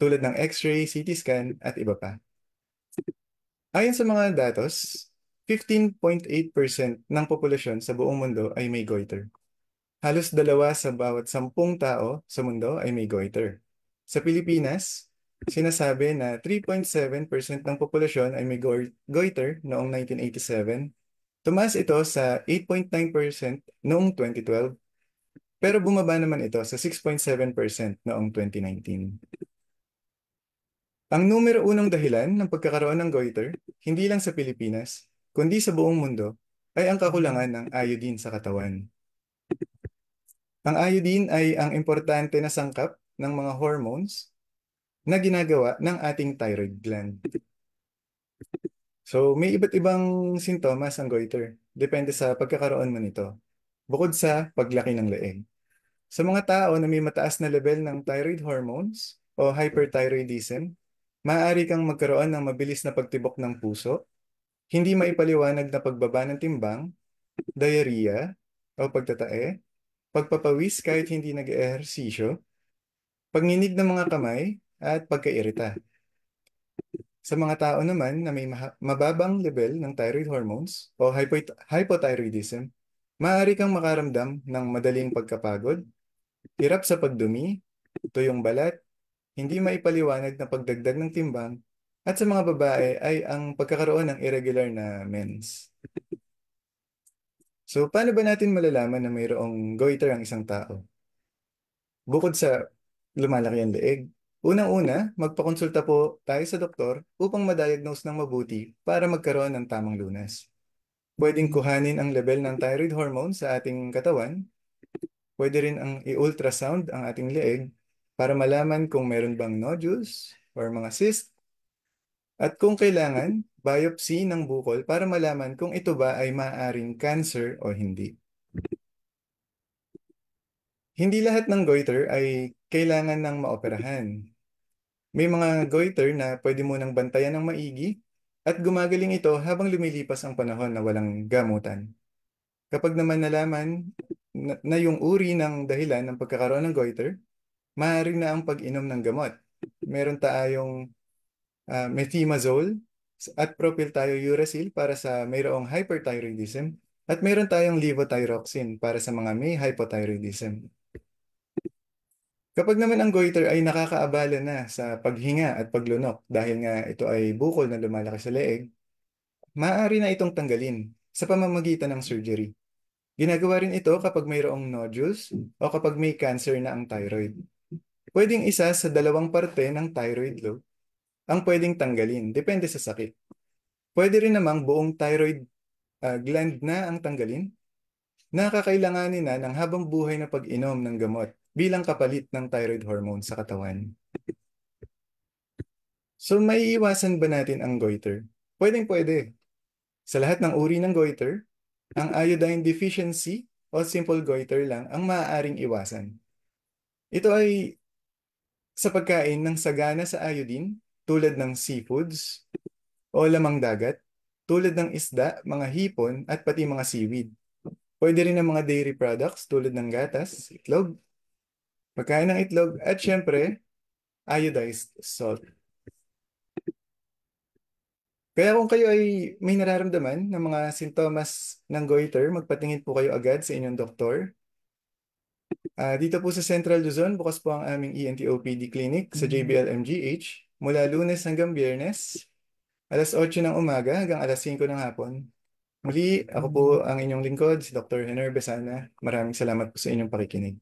tulad ng X-ray, CT scan at iba pa. Ayon sa mga datos, 15.8% ng populasyon sa buong mundo ay may goiter. Halos 2 sa bawat 10 tao sa mundo ay may goiter. Sa Pilipinas, sinasabi na 3.7% ng populasyon ay may goiter noong 1987. Tumaas ito sa 8.9% noong 2012, pero bumaba naman ito sa 6.7% noong 2019. Ang numero unang dahilan ng pagkakaroon ng goiter, hindi lang sa Pilipinas, kundi sa buong mundo, ay ang kakulangan ng iodine sa katawan. Ang iodine ay ang importante na sangkap ng mga hormones na ginagawa ng ating thyroid gland. So, may iba't ibang sintomas ang goiter. Depende sa pagkakaroon mo nito. Bukod sa paglaki ng leeg. Sa mga tao na may mataas na level ng thyroid hormones o hyperthyroidism, maaari kang magkaroon ng mabilis na pagtibok ng puso, hindi maipaliwanag na pagbaba ng timbang, diarrhea o pagtatae, pagpapawis kahit hindi nag-ehersisyo, pagninig ng mga kamay, at pagkairita. Sa mga tao naman na may mababang level ng thyroid hormones o hypothyroidism, maaari kang makaramdam ng madaling pagkapagod, hirap sa pagdumi, tuyong balat, hindi maipaliwanag na pagdagdag ng timbang, at sa mga babae ay ang pagkakaroon ng irregular na mens. So, paano ba natin malalaman na mayroong goiter ang isang tao? Bukod sa lumalaki ang leeg, unang-una, magpakonsulta po tayo sa doktor upang ma-diagnose ng mabuti para magkaroon ng tamang lunas. Pwedeng kuhanin ang level ng thyroid hormone sa ating katawan. Pwede rin ang i-ultrasound ang ating leeg para malaman kung meron bang nodules or mga cyst. At kung kailangan, biopsy ng bukol para malaman kung ito ba ay maaaring cancer o hindi. Hindi lahat ng goiter ay kailangan ng maoperahan. May mga goiter na pwede mo nang bantayan ng maigi at gumagaling ito habang lumilipas ang panahon na walang gamutan. Kapag naman nalaman na yung uri ng dahilan ng pagkakaroon ng goiter, maaari na ang pag-inom ng gamot. Meron tayong methimazole at propylthiouracil para sa mayroong hyperthyroidism at meron tayong levothyroxine para sa mga may hypothyroidism. Kapag naman ang goiter ay nakakaabala na sa paghinga at paglunok dahil nga ito ay bukol na lumalaki sa leeg, maaari na itong tanggalin sa pamamagitan ng surgery. Ginagawa rin ito kapag mayroong nodules o kapag may cancer na ang thyroid. Pwedeng isa sa 2 parte ng thyroid lobe ang pwedeng tanggalin, depende sa sakit. Pwede rin namang buong thyroid gland na ang tanggalin, nakakailanganin na ng habang buhay na pag-inom ng gamot bilang kapalit ng thyroid hormone sa katawan. So, maiiwasan ba natin ang goiter? Pwedeng-pwede. Sa lahat ng uri ng goiter, ang iodine deficiency o simple goiter lang ang maaaring iwasan. Ito ay sa pagkain ng sagana sa iodine tulad ng seafoods o lamang dagat, tulad ng isda, mga hipon at pati mga seaweed. Pwede rin ang mga dairy products tulad ng gatas, itlog, pagkain ng itlog at syempre, iodized salt. Kaya kung kayo ay may nararamdaman ng mga sintomas ng goiter, magpatingin po kayo agad sa inyong doktor. Dito po sa Central Luzon, bukas po ang aming ENT OPD clinic sa JBL MGH mula Lunes hanggang Biyernes, alas 8 ng umaga hanggang alas 5 ng hapon. Muli, ako po ang inyong lingkod, si Dr. Henner Besana. Maraming salamat po sa inyong pakikinig.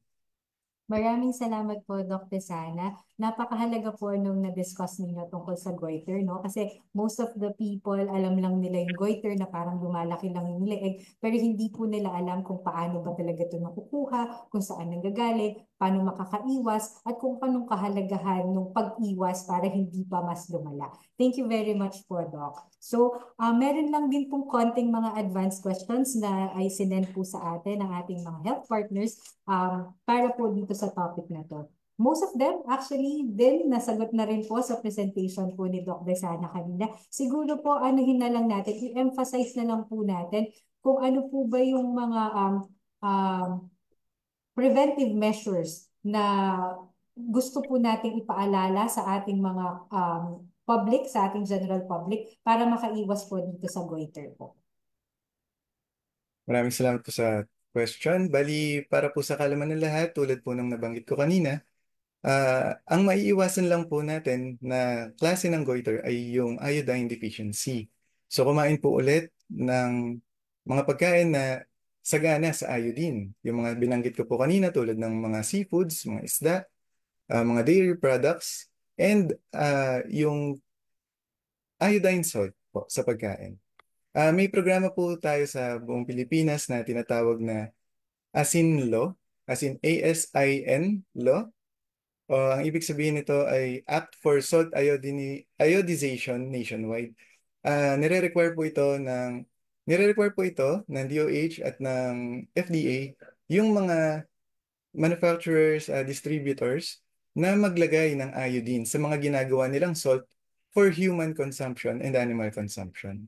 Maraming salamat po, Dr. Sana. Napakahalaga po nung na-discuss ninyo tungkol sa goiter, no? Kasi most of the people, alam lang nila yung goiter na parang lumalaki lang yung leeg, pero hindi po nila alam kung paano ba talaga ito nakukuha, kung saan nanggagaling, paano makakaiwas, at kung anong kahalagahan ng pag-iwas para hindi pa mas lumala. Thank you very much po, Doc. So, meron lang din pong konting mga advanced questions na ay sinend po sa atin ng ating mga health partners para po dito sa topic na to. Most of them actually din nasagot na rin po sa presentation po ni Doc Besana kanina. Siguro po anuhin na lang natin, i-emphasize na lang po natin kung ano po ba yung mga um, preventive measures na gusto po nating ipaalala sa ating mga public, sa ating general public para makaiwas po dito sa goiter po. Maraming salamat po sa question. Bali, para po sa kalaman ng lahat, tulad po ng nabanggit ko kanina, ang maiiwasan lang po natin na klase ng goiter ay yung iodine deficiency. So, kumain po ulit ng mga pagkain na sagana sa iodine. Yung mga binanggit ko po kanina tulad ng mga seafoods, mga isda, mga dairy products, and yung iodine salt po sa pagkain. May programa po tayo sa buong Pilipinas na tinatawag na ASIN Law, as in ASIN Law. O ang ibig sabihin nito ay Act for Salt Iodization Nationwide. Nire-require po ito ng DOH at ng FDA yung mga manufacturers, distributors na maglagay ng iodine sa mga ginagawa nilang salt for human consumption and animal consumption.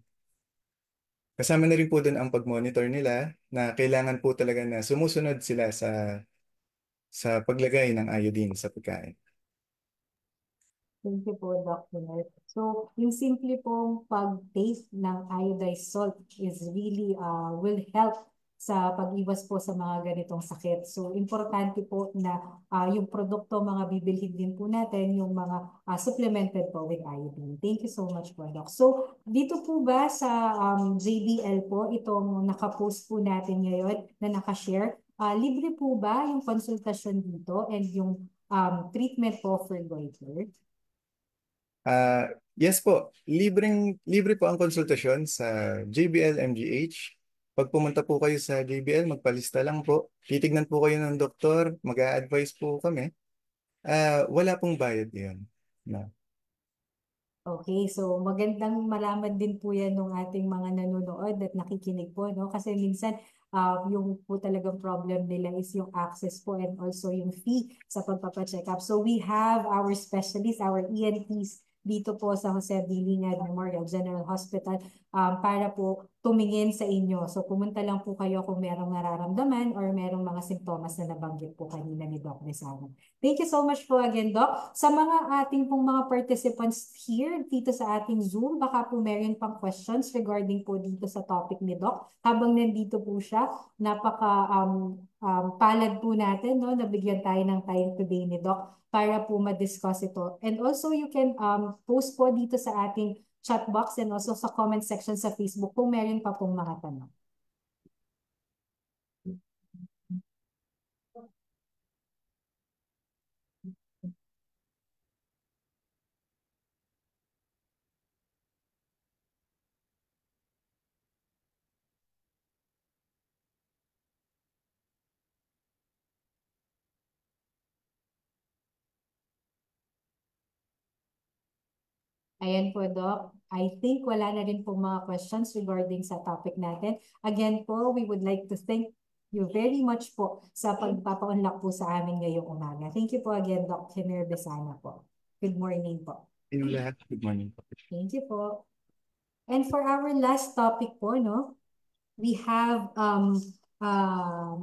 Kasama na rin po doon ang pag-monitor nila na kailangan po talaga na sumusunod sila sa paglagay ng iodine sa pagkain. Thank you po, Dr. So, yung simple pong pag-taste ng iodized salt is really will help sa pag-iwas po sa mga ganitong sakit. So, importante po na yung produkto, mga bibilhin din po natin, yung mga supplemented po with iodine. Thank you so much po, Doc. So, dito po ba sa JBL po, itong nakapost po natin ngayon na nakashare, libre po ba yung konsultasyon dito and yung treatment po for goiter? Yes po, libre po ang konsultasyon sa JBL MGH. Pag pumunta po kayo sa JBL, magpalista lang po. Titignan po kayo ng doktor, mag-a-advise po kami. Wala pong bayad yun. No. Okay, so magandang malaman din po yan ng ating mga nanonood at nakikinig po, no? Kasi minsan yung po talagang problem nila is yung access po and also yung fee sa pagpapacheck up. So we have our specialists, our ENTs dito po sa Jose Bilingad Memorial General Hospital para po tumingin sa inyo. So pumunta lang po kayo kung merong nararamdaman or merong mga simptomas na nabanggit po kanina ni Doc Besana. Thank you so much po again, Doc. Sa mga ating pong mga participants here dito sa ating Zoom, baka po meron pang questions regarding po dito sa topic ni Doc. Habang nandito po siya, napaka palad po natin, no? Nabigyan tayo ng time today ni Doc para po ma-discuss ito. And also you can post po dito sa ating chat box and also sa comment section sa Facebook kung meron pa pong mga tanong. Ayan po, Doc. I think wala na rin po mga questions regarding sa topic natin. Again po, we would like to thank you very much po sa pagpapaunlak po sa amin ngayong umaga. Thank you po again, Doc Henry Besana po. Good morning po. Inyong lahat, good morning po. Thank you po. And for our last topic po, no, we have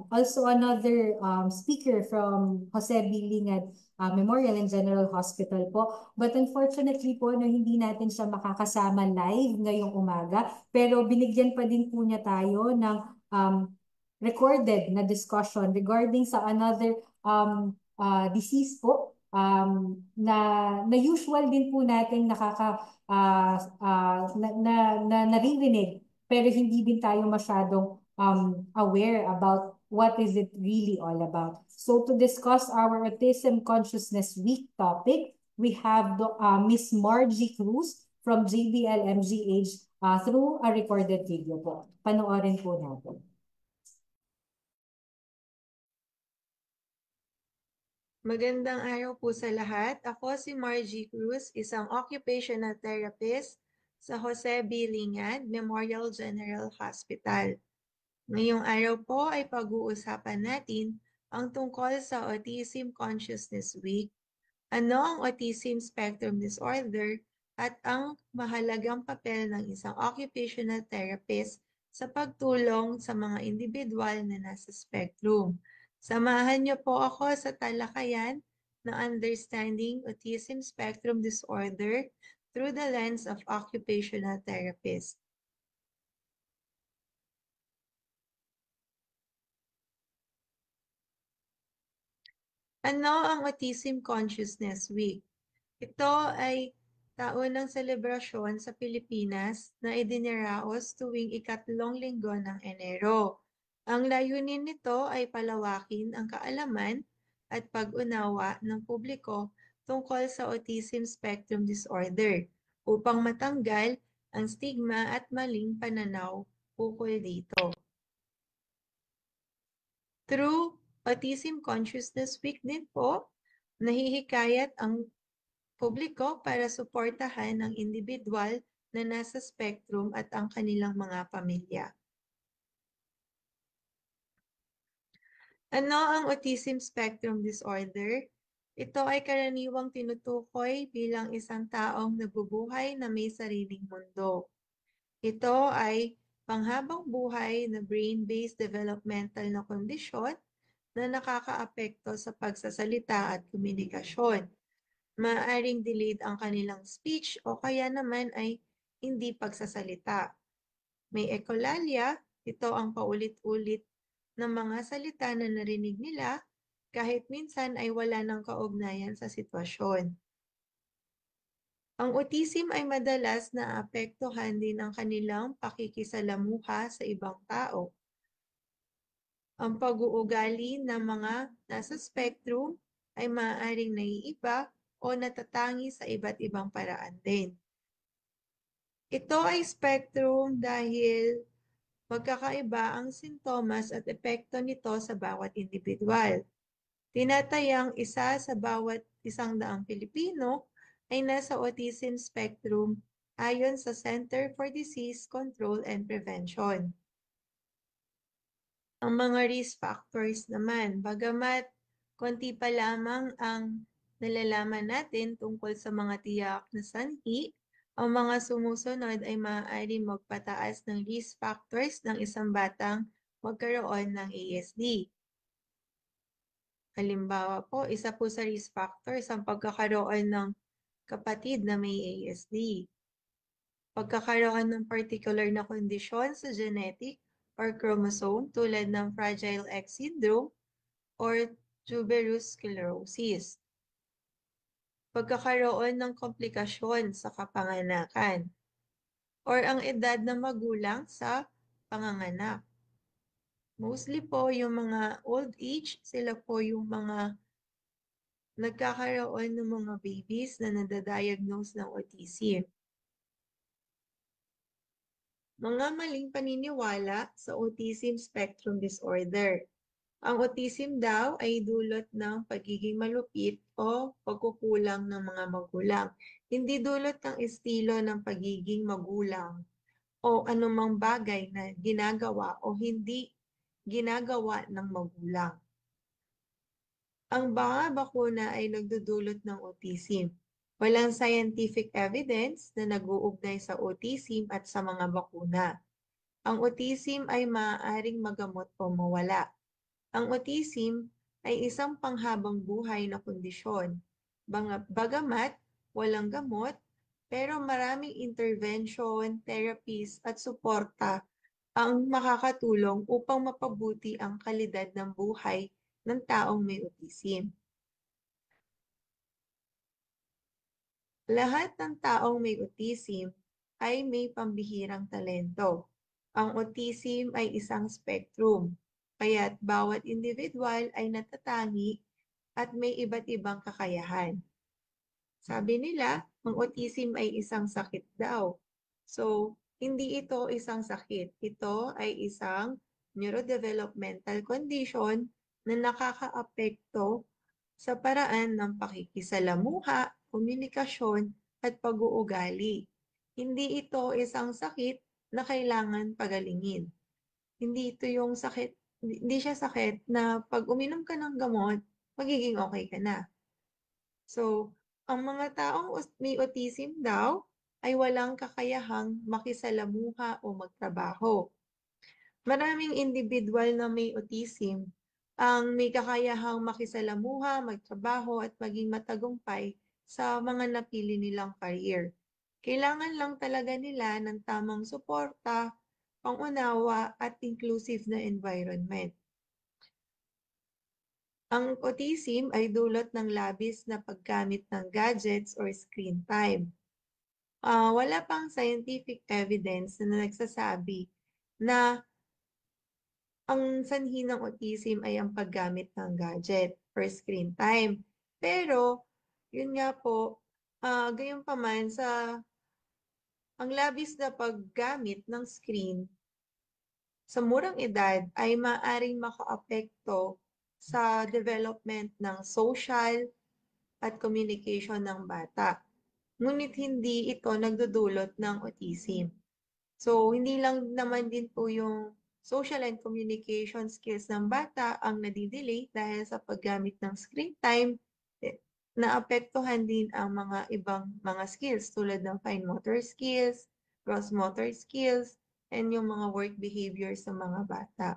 also another speaker from Jose Bilingad Memorial and General Hospital po. But unfortunately po, no, hindi natin siya makakasama live ngayong umaga. Pero binigyan pa din po niya tayo ng recorded na discussion regarding sa another disease po na usual din po natin naririnig pero hindi din tayo masyadong aware about what is it really all about. So to discuss our Autism Consciousness Week topic, we have Miss Margie Cruz from JBL MGH through a recorded video po. Panoorin po natin. Magandang araw po sa lahat. Ako si Margie Cruz, isang occupational therapist sa Jose Bilingad Memorial General Hospital. Ngayong araw po ay pag-uusapan natin ang tungkol sa Autism Consciousness Week, ano ang Autism Spectrum Disorder, at ang mahalagang papel ng isang occupational therapist sa pagtulong sa mga individual na nasa spectrum. Samahan niyo po ako sa talakayan ng Understanding Autism Spectrum Disorder through the lens of occupational therapist. Ano ang Autism Consciousness Week? Ito ay taon ng selebrasyon sa Pilipinas na idiniraos tuwing ikatlong linggo ng Enero. Ang layunin nito ay palawakin ang kaalaman at pag-unawa ng publiko tungkol sa Autism Spectrum Disorder upang matanggal ang stigma at maling pananaw ukol dito. Through Autism Consciousness Week din po, nahihikayat ang publiko para suportahan ang individual na nasa spectrum at ang kanilang mga pamilya. Ano ang Autism Spectrum Disorder? Ito ay karaniwang tinutukoy bilang isang taong nabubuhay na may sariling mundo. Ito ay panghabang buhay na brain-based developmental na kondisyon na nakakaapekto sa pagsasalita at komunikasyon. Maaaring delayed ang kanilang speech o kaya naman ay hindi pagsasalita. May echolalia, ito ang paulit-ulit ng mga salita na narinig nila kahit minsan ay wala ng kaugnayan sa sitwasyon. Ang autism ay madalas naapektuhan din ang kanilang pakikisalamuha sa ibang tao. Ang pag-uugali ng mga nasa spectrum ay maaaring naiiba o natatangi sa iba't ibang paraan din. Ito ay spectrum dahil magkakaiba ang sintomas at epekto nito sa bawat individual. Tinatayang isa sa bawat 100 Pilipino ay nasa autism spectrum ayon sa Center for Disease Control and Prevention. Ang mga risk factors naman, bagamat konti pa lamang ang nalalaman natin tungkol sa mga tiyak na sanhi, ang mga sumusunod ay maaaring magpataas ng risk factors ng isang batang magkaroon ng ASD. Halimbawa po, isa po sa risk factors ang pagkakaroon ng kapatid na may ASD. Pagkakaroon ng particular na kondisyon sa genetic or chromosome tulad ng Fragile X syndrome or tuberous sclerosis. Pagkakaroon ng komplikasyon sa kapanganakan or ang edad ng magulang sa panganganak. Mostly po yung mga old age, sila po yung mga nagkakaroon ng mga babies na nadadiagnose ng autism. Mga maling paniniwala sa Autism Spectrum Disorder. Ang autism daw ay dulot ng pagiging malupit o pagkukulang ng mga magulang. Hindi dulot ng estilo ng pagiging magulang o anumang bagay na ginagawa o hindi ginagawa ng magulang. Ang mga bakuna ay nagdudulot ng autism. Walang scientific evidence na nag-uugnay sa autism at sa mga bakuna. Ang autism ay maaaring magamot o mawala. Ang autism ay isang panghabang buhay na kondisyon. Bagamat walang gamot, pero maraming intervention, therapies at suporta ang makakatulong upang mapabuti ang kalidad ng buhay ng taong may autism. Lahat ng taong may autism ay may pambihirang talento. Ang autism ay isang spectrum, kaya't bawat individual ay natatangi at may iba't ibang kakayahan. Sabi nila, ang autism ay isang sakit daw. So, hindi ito isang sakit. Ito ay isang neurodevelopmental condition na nakakaapekto sa paraan ng pakikisalamuha, komunikasyon, at pag-uugali. Hindi ito isang sakit na kailangan pagalingin. Hindi ito yung sakit, hindi siya sakit na pag uminom ka ng gamot, magiging okay ka na. So, ang mga taong may autism daw ay walang kakayahang makisalamuha o magtrabaho. Maraming individual na may autism ang may kakayahang makisalamuha, magtrabaho at maging matagumpay sa mga napili nilang career. Kailangan lang talaga nila ng tamang suporta, pangunawa at inclusive na environment. Ang autism ay dulot ng labis na paggamit ng gadgets or screen time. Wala pang scientific evidence na nagsasabi na ang sanhi ng autism ay ang paggamit ng gadget or screen time. Pero, yun nga po, gayunpaman ang labis na paggamit ng screen sa murang edad ay maaaring makaapekto sa development ng social at communication ng bata. Ngunit hindi ito nagdudulot ng autism. So, hindi lang naman din po yung social and communication skills ng bata ang nadidelay dahil sa paggamit ng screen time, naapektuhan din ang mga ibang mga skills tulad ng fine motor skills, gross motor skills, and yung mga work behaviors ng mga bata.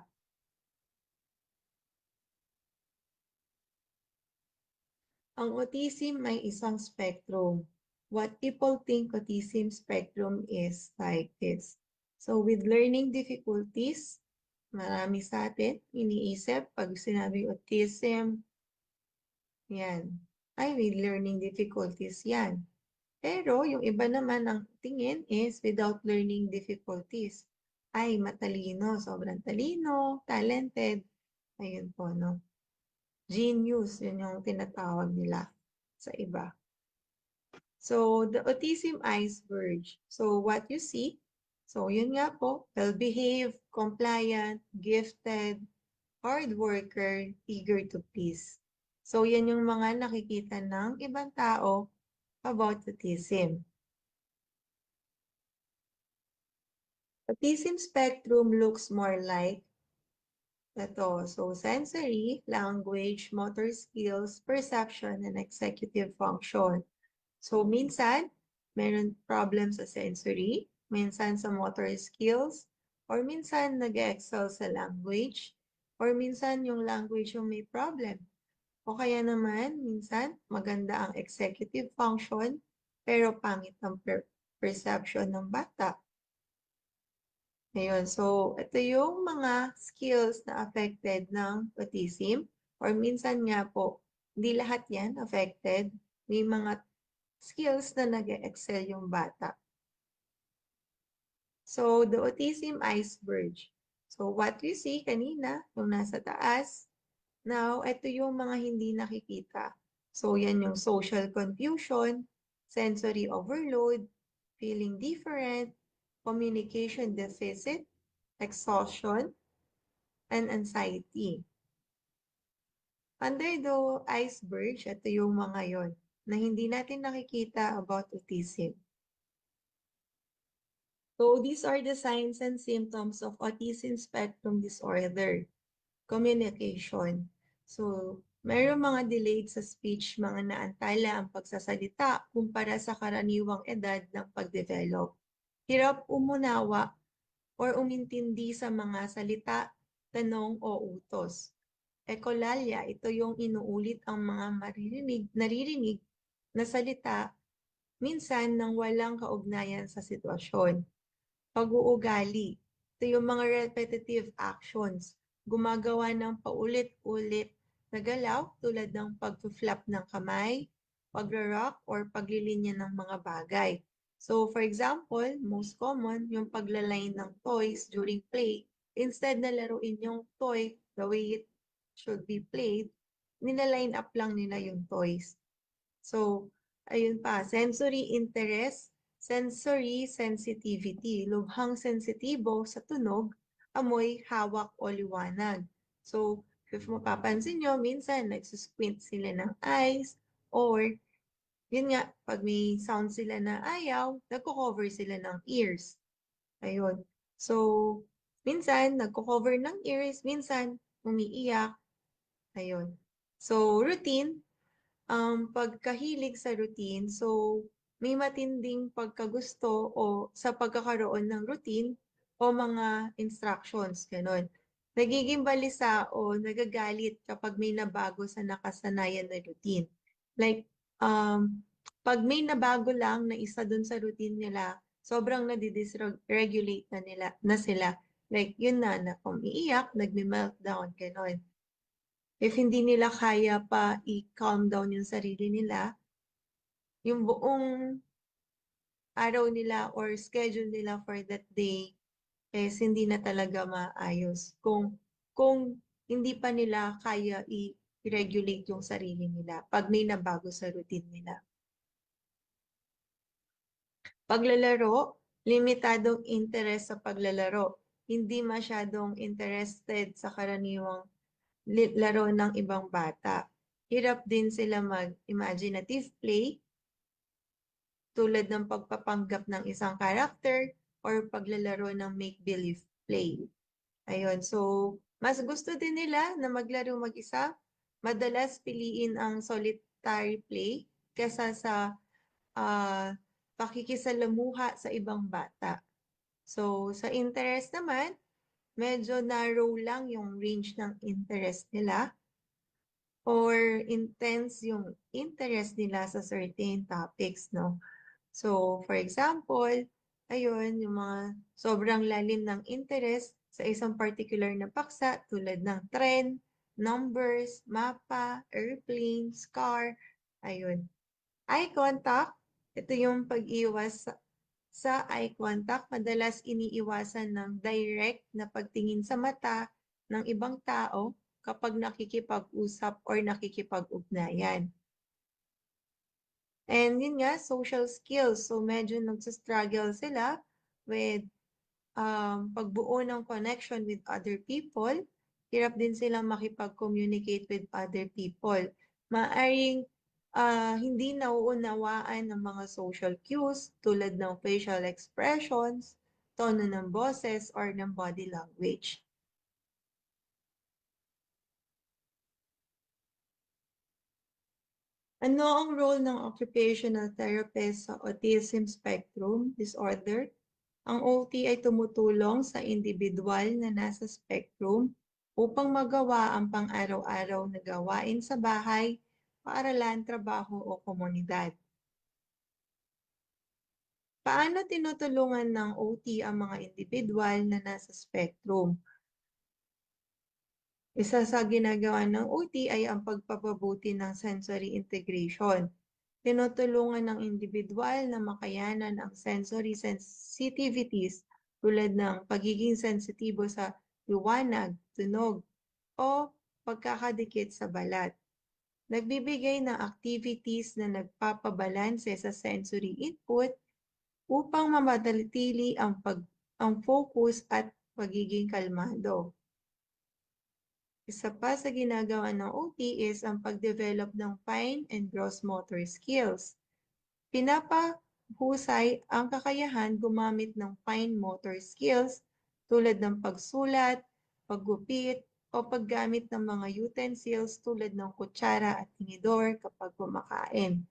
Ang autism ay isang spectrum. What people think autism spectrum is like this. So with learning difficulties, marami sa atin iniisip pag sinabi autism, yan, ay with learning difficulties yan. Pero yung iba naman ang tingin is without learning difficulties. Ay matalino, sobrang talino, talented. Ayun po, no? Genius, yun yung tinatawag nila sa iba. So, the autism iceberg. So, what you see, so yun nga po, well-behaved, compliant, gifted, hard worker, eager to please. So, yan yung mga nakikita ng ibang tao about autism. Autism spectrum looks more like ito. So, sensory, language, motor skills, perception, and executive function. So, minsan, meron problem sa sensory, minsan sa motor skills, or minsan nag-excel sa language, or minsan yung language yung may problem. O kaya naman, minsan, maganda ang executive function, pero pangit ang perception ng bata. Ayun, so ito yung mga skills na affected ng autism, or minsan nga po, hindi lahat yan affected. May mga skills na nag-excel yung bata. So, the autism iceberg. So, what you see kanina, yung nasa taas, now, ito yung mga hindi nakikita. So, yan yung social confusion, sensory overload, feeling different, communication deficit, exhaustion, and anxiety. Under the iceberg, ito yung mga yon na hindi natin nakikita about autism. So these are the signs and symptoms of autism spectrum disorder. Communication. So, mayroong mga delayed sa speech, mga naantala ang pagsasalita kumpara sa karaniwang edad ng pagdevelop. Hirap umunawa or umintindi sa mga salita, tanong o utos. Echolalia, ito yung inuulit ang mga naririnig na salita minsan nang walang kaugnayan sa sitwasyon. Pag-uugali, ito yung mga repetitive actions. Gumagawa ng paulit-ulit na galaw tulad ng pag-flap ng kamay, pag-rock, or paglilinya ng mga bagay. So, for example, most common, yung paglaline ng toys during play. Instead na laruin yung toy the way it should be played, nilaline up lang nila yung toys. So, ayun pa, sensory interest, sensory sensitivity, lubhang sensitibo sa tunog, amoy, hawak o liwanag. So, if mapapansin nyo, minsan nagsusquint sila ng eyes or yun nga, pag may sound sila na ayaw, nagko-cover sila ng ears. Ayun. So, minsan nagko-cover ng ears, minsan umiiyak. Ayun. So, routine, pagkahilig sa routine, so may matinding pagkagusto o sa pagkakaroon ng routine o mga instructions, ganun. Nagiging balisa o nagagalit kapag may nabago sa nakasanayan na routine. Like, pag may nabago lang na isa dun sa routine nila, sobrang nadidisregulate na sila. Like, yun na umiiyak, nagme-meltdown, ganun. If hindi nila kaya pa i-calm down yung sarili nila, yung buong araw nila or schedule nila for that day is hindi na talaga maayos. Kung hindi pa nila kaya i-regulate yung sarili nila pag may nabago sa routine nila. Paglalaro, limitadong interest sa paglalaro. Hindi masyadong interested sa karaniwang laro ng ibang bata. Hirap din sila mag-imaginative play tulad ng pagpapanggap ng isang character or paglalaro ng make-believe play. Ayun, so mas gusto din nila na maglaro mag-isa. Madalas piliin ang solitary play kaysa sa pakikisalamuha sa ibang bata. So sa interest naman, medyo narrow lang yung range ng interest nila or intense yung interest nila sa certain topics, no? So, for example, ayun, yung mga sobrang lalim ng interest sa isang particular na paksa tulad ng trend, numbers, mapa, airplanes, car, ayun. Eye contact, ito yung pag-iwas sa eye contact, madalas iniiwasan ng direct na pagtingin sa mata ng ibang tao kapag nakikipag-usap or nakikipag-ugnayan. And yun nga, social skills. So medyo nagsastruggle sila with pagbuo ng connection with other people. Hirap din silang makipag-communicate with other people. Maaring hindi nauunawaan ng mga social cues tulad ng facial expressions, tono ng boses, or ng body language. Ano ang role ng occupational therapist sa autism spectrum disorder? Ang OT ay tumutulong sa individual na nasa spectrum upang magawa ang pang-araw-araw na gawain sa bahay, paaralan, trabaho o komunidad. Paano tinutulungan ng OT ang mga individual na nasa spectrum? Isa sa ginagawa ng OT ay ang pagpapabuti ng sensory integration. Tinutulungan ng individual na makayanan ang sensory sensitivities tulad ng pagiging sensitibo sa liwanag, tunog, o pagkakadikit sa balat. Nagbibigay ng activities na nagpapabalanse sa sensory input upang mamadalitili ang focus at pagiging kalmado. Isa pa sa ginagawa ng OT is ang pag-develop ng fine and gross motor skills. Pinapahusay ang kakayahan gumamit ng fine motor skills tulad ng pagsulat, paggupit, o paggamit ng mga utensils tulad ng kutsara at tinidor kapag kumakain.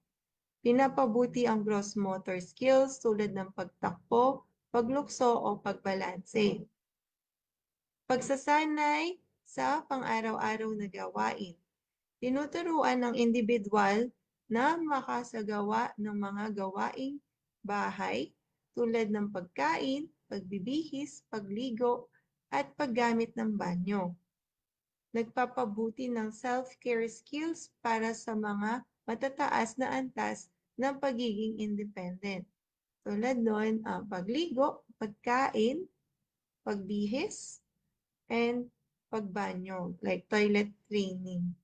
Pinapabuti ang gross motor skills tulad ng pagtakbo, paglukso o pagbalanse. Pagsasanay sa pang-araw-araw na gawain. Tinuturuan ng individual na makasagawa ng mga gawaing bahay tulad ng pagkain, pagbibihis, pagligo, at paggamit ng banyo. Nagpapabuti ng self-care skills para sa mga matataas na antas ng pagiging independent. Tulad nun, pagligo, pagkain, pagbihis, and pagbanyo, like toilet training.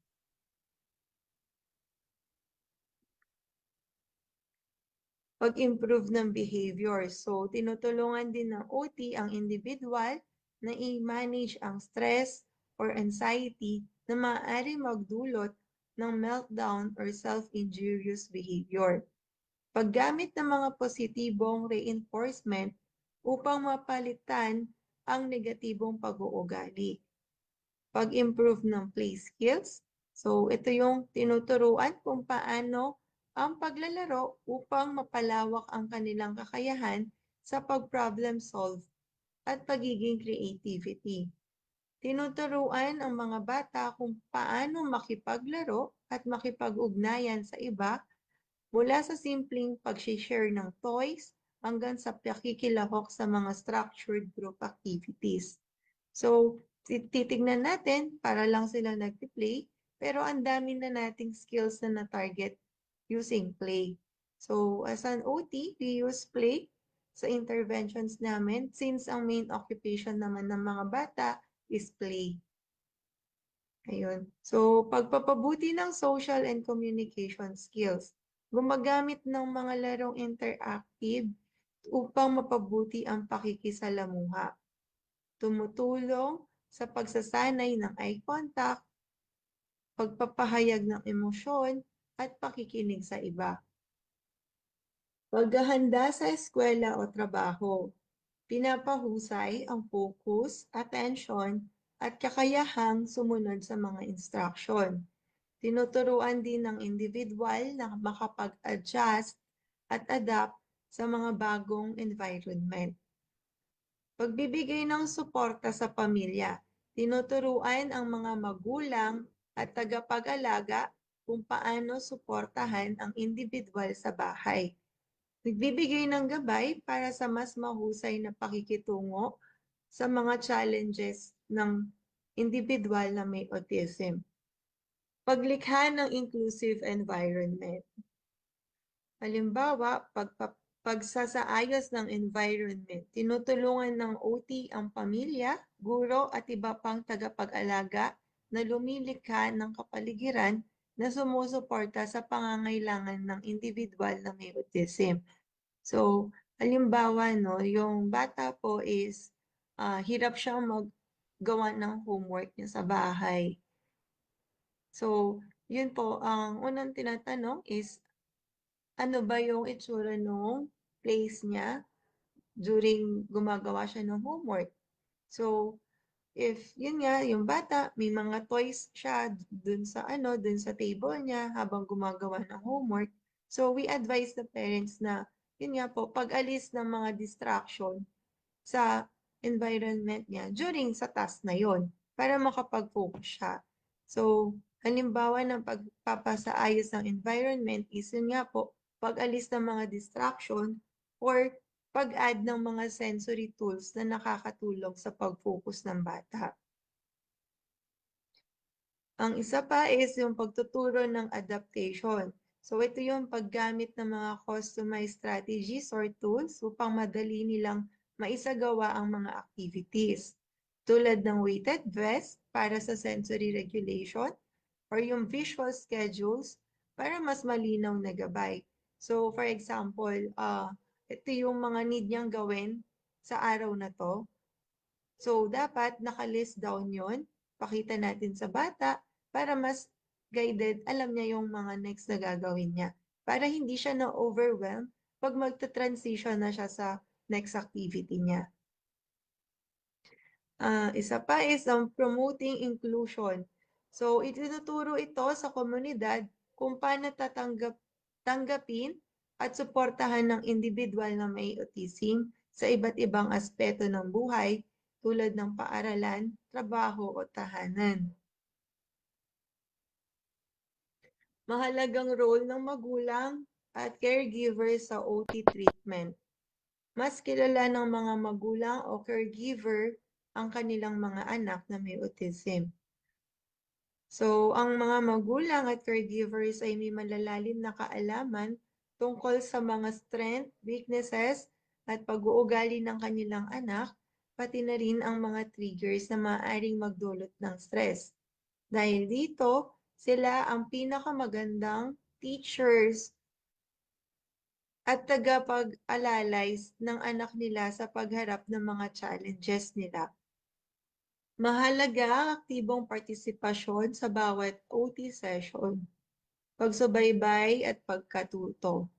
Pag-improve ng behavior. So, tinutulungan din ng OT ang individual na i-manage ang stress or anxiety na maaari magdulot ng meltdown or self-injurious behavior. Paggamit ng mga positibong reinforcement upang mapalitan ang negatibong pag-uugali. Pag-improve ng play skills. So, ito yung tinuturuan kung paano ang paglalaro upang mapalawak ang kanilang kakayahan sa pag-problem solve at pagiging creativity. Tinuturuan ang mga bata kung paano makipaglaro at makipag-ugnayan sa iba mula sa simpleng pag-share ng toys hanggang sa pakikilahok sa mga structured group activities. So, titignan natin para lang sila nag-play, pero ang dami na nating skills na na-target using play. So, as an OT, we use play sa interventions namin since ang main occupation naman ng mga bata is play. Ayun. So, pagpapabuti ng social and communication skills. Gumagamit ng mga larong interactive upang mapabuti ang pakikisalamuha. Tumutulong sa pagsasanay ng eye contact, pagpapahayag ng emosyon, at pakikinig sa iba. Paghahanda sa eskwela o trabaho. Pinapahusay ang focus, attention, at kakayahang sumunod sa mga instruction. Tinuturuan din ng individual na makapag-adjust at adapt sa mga bagong environment. Pagbibigay ng suporta sa pamilya. Tinuturuan ang mga magulang at tagapag-alaga kung paano suportahan ang individual sa bahay. Nagbibigay ng gabay para sa mas mahusay na pakikitungo sa mga challenges ng individual na may autism. Paglikha ng inclusive environment. Halimbawa, pagsasaayos ng environment. Tinutulungan ng OT ang pamilya, guro at iba pang tagapag-alaga na lumilikha ng kapaligiran na sumusuporta sa pangangailangan ng individual na may autism. So, halimbawa, no, yung bata po is hirap siyang maggawa ng homework niya sa bahay. So, yun po, ang unang tinatanong is, ano ba yung itsura nung place niya during gumagawa siya ng homework? So, if yun nga, yung bata, may mga toys siya dun sa table niya habang gumagawa ng homework. So, we advise the parents na, yun nga po, pag-alis ng mga distraction sa environment niya during sa task na yon para makapag-focus siya. So, halimbawa ng pagpapasaayos ng environment is yun nga po, pag-alis ng mga distraction or pag-add ng mga sensory tools na nakakatulong sa pag-focus ng bata. Ang isa pa is yung pagtuturo ng adaptation. So ito yung paggamit ng mga customized strategies or tools upang madali nilang maisagawa ang mga activities. Tulad ng weighted vest para sa sensory regulation or yung visual schedules para mas malinaw na gabay. So for example, ito yung mga need niyang gawin sa araw na to. So dapat nakalist down yon pakita natin sa bata para mas guided, alam niya yung mga next na gagawin niya. Para hindi siya na-overwhelm pag magta-transition na siya sa next activity niya. Isa pa is promoting inclusion. So, itinuturo ito sa komunidad kung paano tanggapin at suportahan ng individual na may autism sa iba't ibang aspeto ng buhay tulad ng paaralan, trabaho o tahanan. Mahalagang role ng magulang at caregiver sa OT treatment. Mas kilala ng mga magulang o caregiver ang kanilang mga anak na may autism. So, ang mga magulang at caregivers ay may malalalim na kaalaman tungkol sa mga strength, weaknesses, at pag-uugali ng kanilang anak, pati na rin ang mga triggers na maaaring magdulot ng stress. Dahil dito, sila ang pinakamagandang teachers at tagapag-alalay ng anak nila sa pagharap ng mga challenges nila. Mahalaga ang aktibong partisipasyon sa bawat OT session, pagsubaybay at pagkatuto.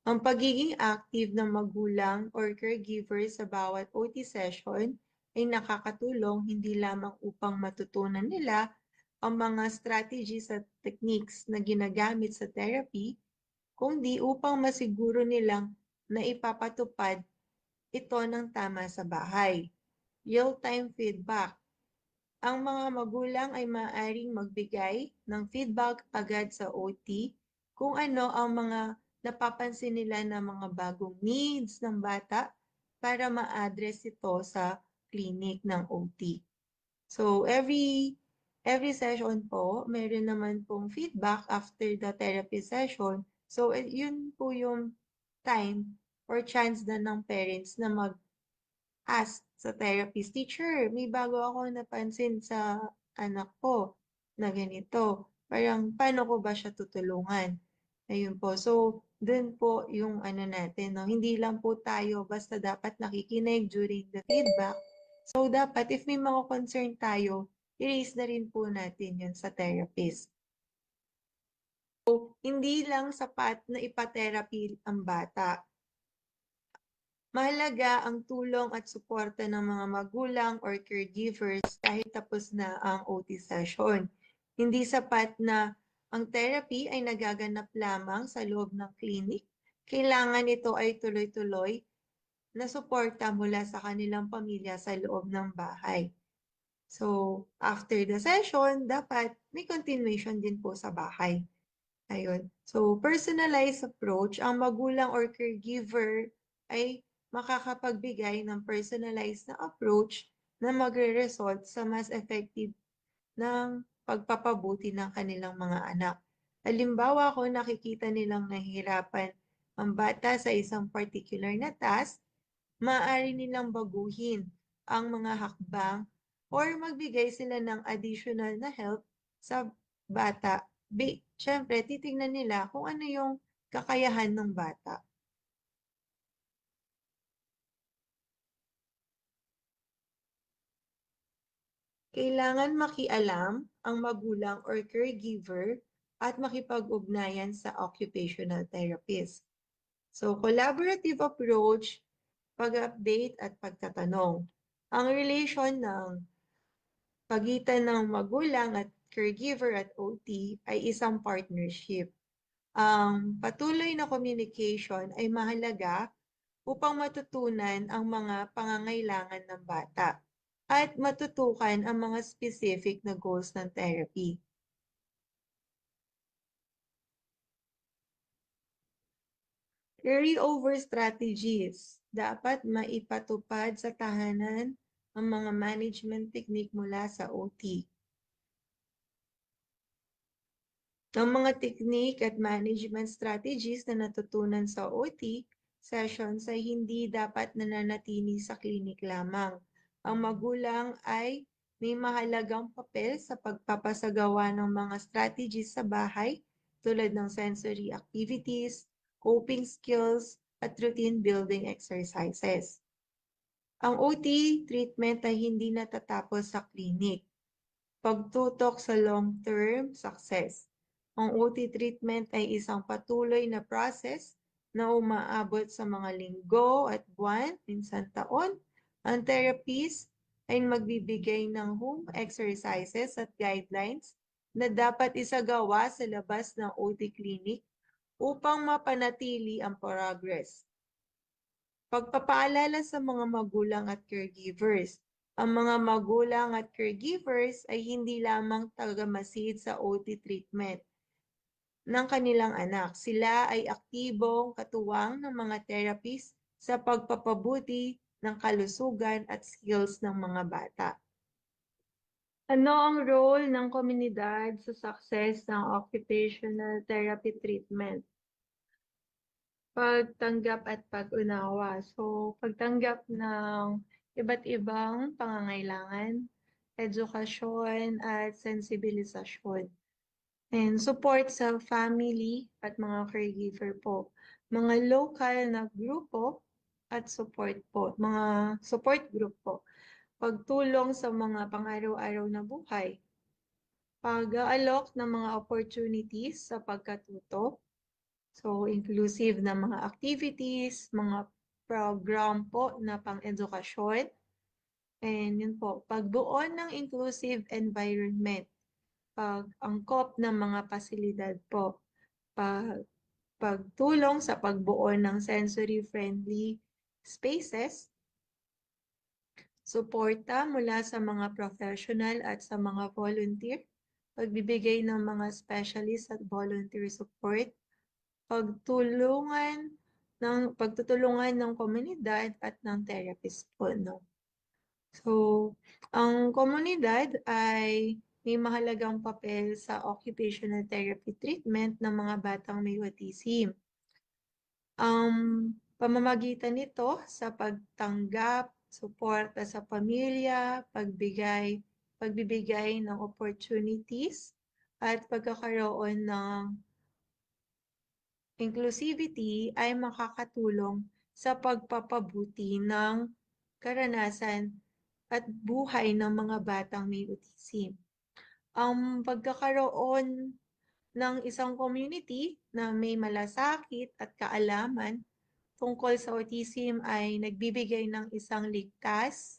Ang pagiging active ng magulang or caregiver sa bawat OT session ay nakakatulong hindi lamang upang matutunan nila ang mga strategies at techniques na ginagamit sa therapy, kundi upang masiguro nilang na ipapatupad ito ng tama sa bahay. Real-time feedback. Ang mga magulang ay maaaring magbigay ng feedback agad sa OT kung ano ang mga napapansin nila na mga bagong needs ng bata para ma-address ito sa clinic ng OT. So, every session po, meron naman pong feedback after the therapy session. So, yun po yung time or chance na ng parents na mag-ask sa therapist, teacher, may bago ako napansin sa anak ko na ganito. Parang, paano ko ba siya tutulungan? Ayun po. So, dun po yung ano natin, no? Hindi lang po tayo basta dapat nakikinig during the feedback. So, dapat if may mga concern tayo, i-raise na rin po natin yun sa therapist. So, hindi lang sapat na ipa-therapy ang bata. Mahalaga ang tulong at suporta ng mga magulang or caregivers kahit tapos na ang OT session. Hindi sapat na ang therapy ay nagaganap lamang sa loob ng clinic. Kailangan ito ay tuloy-tuloy na suporta mula sa kanilang pamilya sa loob ng bahay. So, after the session, dapat may continuation din po sa bahay. Ayun. So, personalized approach, ang magulang or caregiver ay makakapagbigay ng personalized na approach na magre-result sa mas effective ng pagpapabuti ng kanilang mga anak. Halimbawa, kung nakikita nilang nahihirapan ang bata sa isang particular na task, maaari nilang baguhin ang mga hakbang or magbigay sila ng additional na help sa bata. Siyempre, titingnan nila kung ano yung kakayahan ng bata. Kailangan makialam ang magulang or caregiver at makipag-ugnayan sa occupational therapist. So, collaborative approach, pag-update at pagtatanong. Ang relation ng pagitan ng magulang at caregiver at OT ay isang partnership. Ang patuloy na communication ay mahalaga upang matutunan ang mga pangangailangan ng bata at matutukan ang mga specific na goals ng therapy. Carryover strategies. Dapat maipatupad sa tahanan ang mga management technique mula sa OT. Ang mga technique at management strategies na natutunan sa OT sessions ay hindi dapat nananatili sa klinik lamang. Ang magulang ay may mahalagang papel sa pagpapasagawa ng mga strategies sa bahay tulad ng sensory activities, coping skills, at routine building exercises. Ang OT treatment ay hindi natatapos sa klinik. Pagtutok sa long-term success. Ang OT treatment ay isang patuloy na process na umaabot sa mga linggo at buwan, minsan taon. Ang therapies ay magbibigay ng home exercises at guidelines na dapat isagawa sa labas ng OT clinic upang mapanatili ang progress. Pagpapaalala sa mga magulang at caregivers. Ang mga magulang at caregivers ay hindi lamang tagamasid sa OT treatment ng kanilang anak. Sila ay aktibong katuwang ng mga therapists sa pagpapabuti ng kalusugan at skills ng mga bata. Ano ang role ng komunidad sa success ng occupational therapy treatment? Pagtanggap at pag-unawa. So, pagtanggap ng iba't ibang pangangailangan, edukasyon at sensibilisasyon. And support sa family at mga caregiver po. Mga local na grupo at support po. Mga support group po. Pagtulong sa mga pang-araw-araw na buhay. Pag-aalok ng mga opportunities sa pagkatuto. So, inclusive na mga activities, mga program po na pang-edukasyon. And yun po, pagbuo ng inclusive environment, pag-angkop ng mga pasilidad po, pagtulong sa pagbuo ng sensory-friendly spaces, suporta mula sa mga professional at sa mga volunteer, pagbibigay ng mga specialist at volunteer support, pagtutulungan ng komunidad at ng therapist po, no? So, ang komunidad ay may mahalagang papel sa occupational therapy treatment ng mga batang may autism. Ang pamamagitan nito sa pagtanggap, suporta sa pamilya, pagbibigay ng opportunities, at pagkakaroon ng inclusivity ay makakatulong sa pagpapabuti ng karanasan at buhay ng mga batang may autism. Ang pagkakaroon ng isang community na may malasakit at kaalaman tungkol sa autism ay nagbibigay ng isang ligtas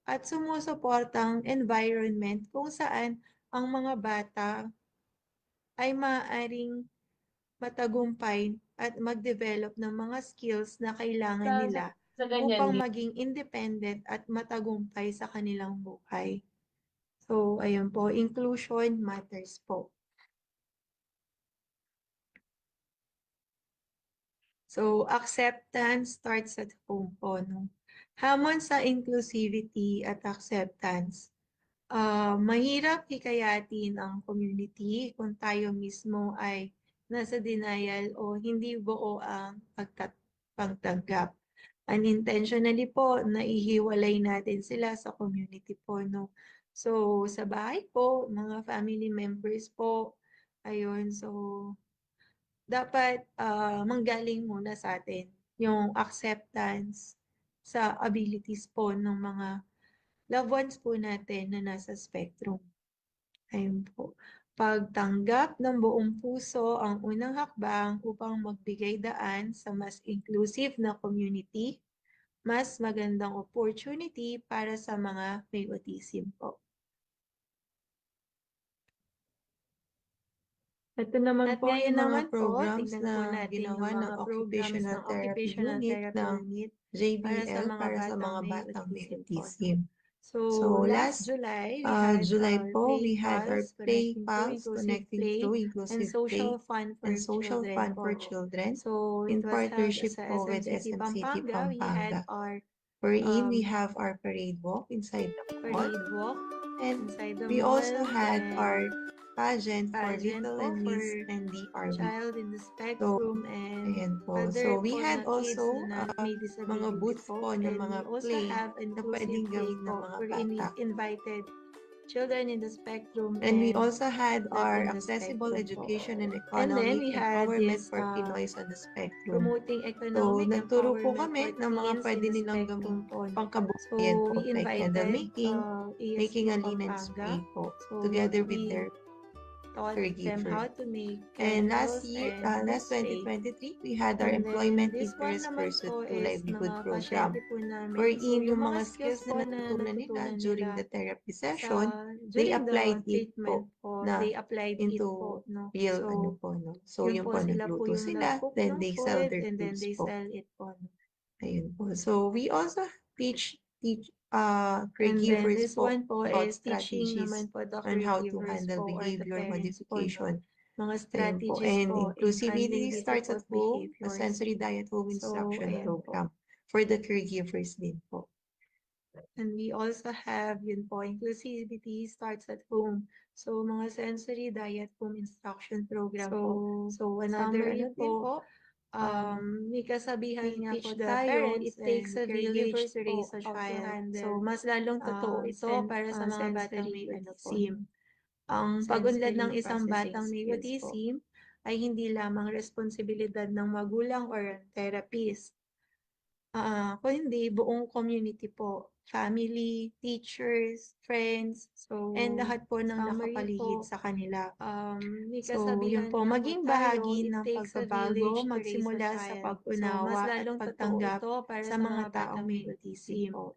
at sumusuportang environment kung saan ang mga bata ay maaaring matagumpay at mag-develop ng mga skills na kailangan nila upang maging independent at matagumpay sa kanilang buhay. So, ayun po, inclusion matters po. So, acceptance starts at home po, no? Hamon sa inclusivity at acceptance. Mahirap hikayatin ang community kung tayo mismo ay nasa denial o hindi buo ang pagtanggap. Unintentionally po, naihiwalay natin sila sa community po, no? So, sa bahay po, mga family members po, ayun, so, dapat manggaling muna sa atin yung acceptance sa abilities po ng mga loved ones po natin na nasa spectrum. Ayun po. Pagtanggap ng buong puso ang unang hakbang upang magbigay daan sa mas inclusive na community, mas magandang opportunity para sa mga may autism po. Ito naman At po ngayon yung mga naman po, programs tignan po na natin ginawa yung ng mga Occupational programs ng Therapy Occupational Unit Therapy ng Unit JBL para sa mga batang may may autism po. autism. So, last July, we had July our po, Play we had our Pals Play connecting to Pals inclusive connecting play to and inclusive social play fun for and social children fun po. for children So, in it was held partnership sa po with SM City SM City Pampanga. We had Pampanga. our Wherein we have our parade walk inside the mall. parade walk And inside the we mall also had and our pageant for pageant Little po and for Miss and DRB. child in the So, spectrum and ayan po. other So, we po had na kids also na may mga disability booths po. po ng And mga we also play have na inclusive pwedeng play gawin ng po mga wherein we bata. invited children in the spectrum, And we and also had not our in the accessible spectrum po. education and And then economic we had empowerment this for Pinoys on the spectrum. promoting So, economic nagturo po empowerment kami for ng mga teens pwede in the nilang spectrum gawing po. pangkabuhayan So po, we like candle invited making a ASU linen Pampanga. spray po, So together with we their taught them caregiver. how to make And candles last year, and last spray. 2023, we had our And Employment then this one Interest naman Pursuit po to is Livelihood mga Program, pasyente po namin. So wherein yung yung mga mga skills skills po na na natutunan nila natutunan during nila the therapy sa session, they during applied the it treatment po po, na they applied it into po, no? real So ano po, no? So yun yun po po, sila po nagluto yung sila, nag-cook then ng they sell food their and then goods they po. sell it po, no? Ayun po. So we also teach And then caregivers this po one po about is teaching strategies naman po the on how to caregivers handle po or the behavior parents po, no? modification. Mga Ayun po. strategies And po in inclusivity handling starts at difficult home, a behaviors. sensory diet home So instruction ayan po. program for the caregivers din po. And we also have yun po, inclusivity starts at home. So mga sensory diet home instruction program po. So another summary ano din po, may kasabihan we nga teach po the tayo, parents it takes and a village caregivers to raise a po how to child. handle, So mas lalong totoo ito para sa mga batang may autism. Ang pag-unlad ng sensory isang batang may processing skills po. autism ay hindi lamang responsibilidad ng magulang or therapist. Kundi buong community po, family, teachers, friends, and lahat po ng Summary nakapaligid po, sa kanila. may So, kasabihan yun po, nga po maging tayo, bahagi it ng takes a pagbabago, village to raise a magsimula sa child. pag-unawa So, mas at lalong pagtanggap totoo ito para sa mga taong may autism. po.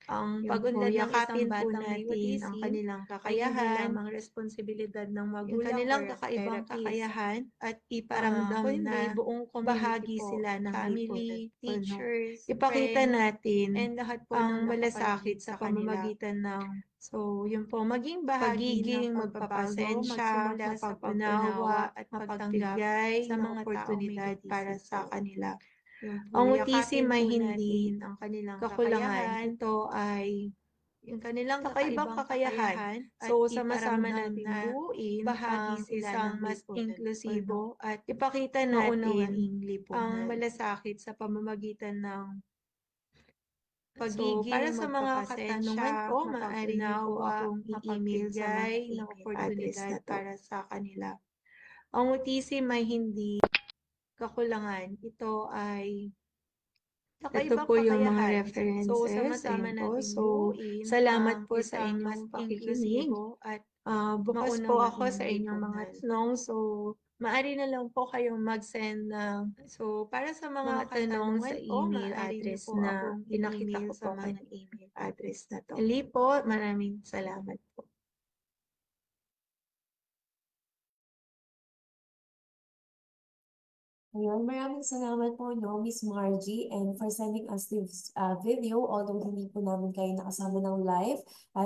Ang Yun po, pag-unlad ng isang yakapin po batang may natin ang autism kanilang ay hindi kakayahan, lamang responsibilidad ng yung magulang kanilang or kakaibang therapist. kakayahan, At iparamdam kundi na buong community bahagi po, sila ng family, lipunan. teachers, Ipakita friends, natin and lahat po ang ng malasakit nakapaligid sa sa kanila. pamamagitan ng So, yun po, maging bahagi pagiging ng magpapasensya, magsimula sa mapag-unawa pag-unawa at magtanggap magbigay sa ng mga taong may oportunidad para autism sa po. kanila. Yun po, Ang autism yakapin ay po hindi natin ang kanilang kakulangan. kakayahan, Ito ay yung kanilang kakaibang kakaibang kakayahan. kakayahan, So, at sama-sama iparamdam natin na buuin bahagi ang sila isang ng mas lipunan. inklusibo at Ipakita maunawaing natin ang lipunan. malasakit sa pamamagitan ng So, para sa mga katanungan magpapasensya, po, maaari niyo po mapag-unawa, akong i-email sa mga mapagbigay ng email address oportunidad na to. para sa kanila. Ang autism ay hindi kakulangan. Ito po yung mga kakayahan. references. So, sama-sama Ayun po. natin So, buuin salamat ang po sa isang inyong mas pakikinig. inklusibo at Bukas po ako maunawaing sa inyong mga lipunan. tanong. So, maaari na lang po kayong mag-send ng So, para sa mga mga tanong katanungan sa po, email maaari niyo address po na akong pinakita i-email ko sa po mga kanina. email address na to. Muli po, maraming salamat po. Ayun, maraming salamat po, no, Miss Margie, and for sending us this video, although hindi po namin kayo nakasama ng live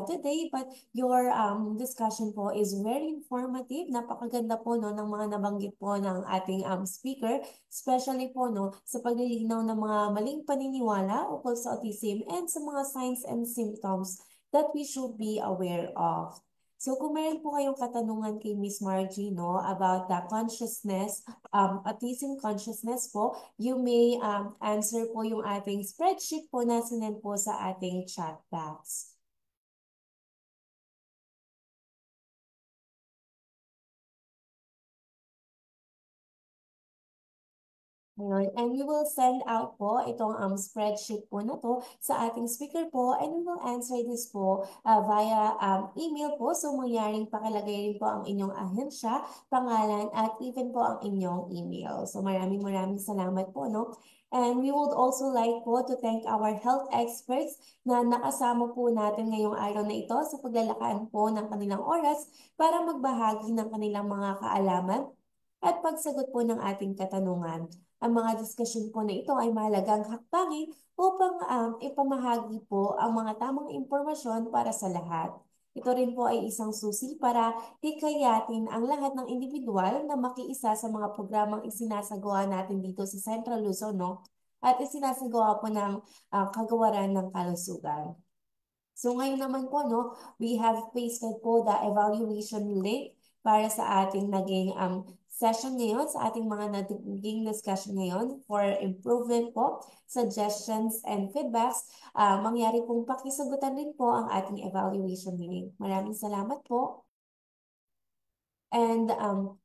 today, but your discussion po is very informative. Napakaganda po, no, ng mga nabanggit po ng ating speaker, especially po, no, sa paglilinaw ng mga maling paniniwala ukol sa autism and sa mga signs and symptoms that we should be aware of. So kung meron po kayong katanungan kay Miss Margie, no, about the consciousness, autism consciousness po, you may answer po yung ating spreadsheet po na sinend po sa ating chat box. Ayun. And we will send out po itong spreadsheet po na to sa ating speaker po, and we will answer this po via email po. So mangyaring pakilagay rin po ang inyong ahensya, pangalan, at even po ang inyong email. So maraming salamat po, no? And we would also like po to thank our health experts na nakasama po natin ngayong araw na ito sa paglalakaan po ng kanilang oras para magbahagi ng kanilang mga kaalaman at pagsagot po ng ating katanungan. Ang mga diskusyon po na ito ay mahalagang hakbangin upang ipamahagi po ang mga tamang impormasyon para sa lahat. Ito rin po ay isang susi para hikayatin ang lahat ng individual na makiisa sa mga programang isinasagawa natin dito sa Central Luzon, no? At isinasagawa po ng Kagawaran ng Kalusugan. So ngayon naman po, no, we have pasted po the evaluation link para sa ating naging session ngayon, sa ating mga naging discussion ngayon for improvement po, suggestions and feedbacks, mangyari pong pakisagutan din po ang ating evaluation meeting. Maraming salamat po. And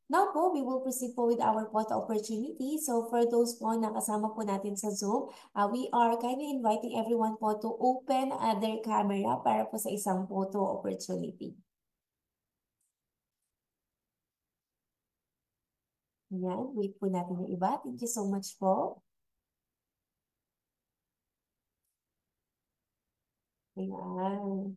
now po, we will proceed po with our photo opportunity. So for those po na kasama po natin sa Zoom, we are kindly inviting everyone po to open their camera para po sa isang photo opportunity. Ayan, wait po natin yung iba. Thank you so much po. Ayan.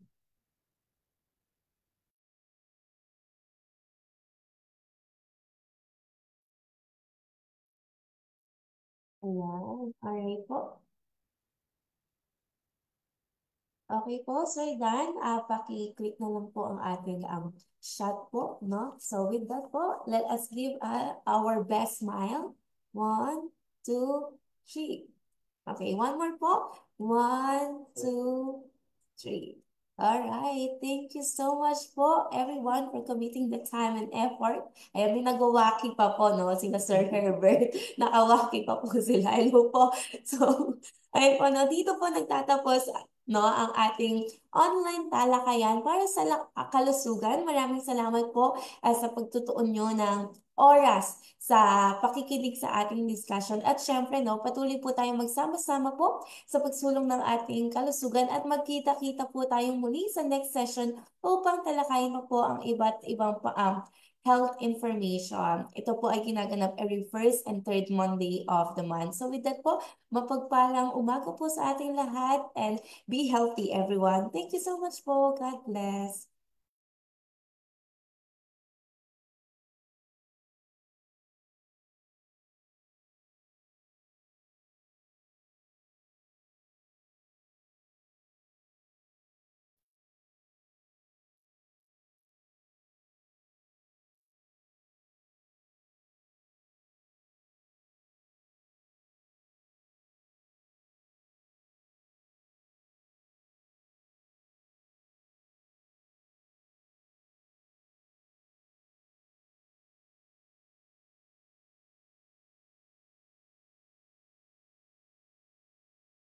Ayan. Alright po. Okay po, Sir Dan, paki-click na lang po ang ating shot po, no? So with that po, let us give our best smile. 1, 2, 3. Okay, one more po. 1, 2, 3. All right, thank you so much po everyone for committing the time and effort. Ayan, may nagwawaki pa po, no? Sina Sir Herbert. Nakawaki pa po sila. Hello po. So, ayun po, no? Dito po nagtatapos, no, ang ating online talakayan para sa kalusugan. Maraming salamat po sa pagtutuon nyo ng oras sa pakikinig sa ating discussion. At syempre, no, patuloy po tayong magsama-sama po sa pagsulong ng ating kalusugan at magkita-kita po tayong muli sa next session upang talakayin po ang iba't ibang health information. Ito po ay ginaganap every first and third Monday of the month. So with that po, mapagpalang umaga po sa ating lahat and be healthy everyone. Thank you so much po. God bless.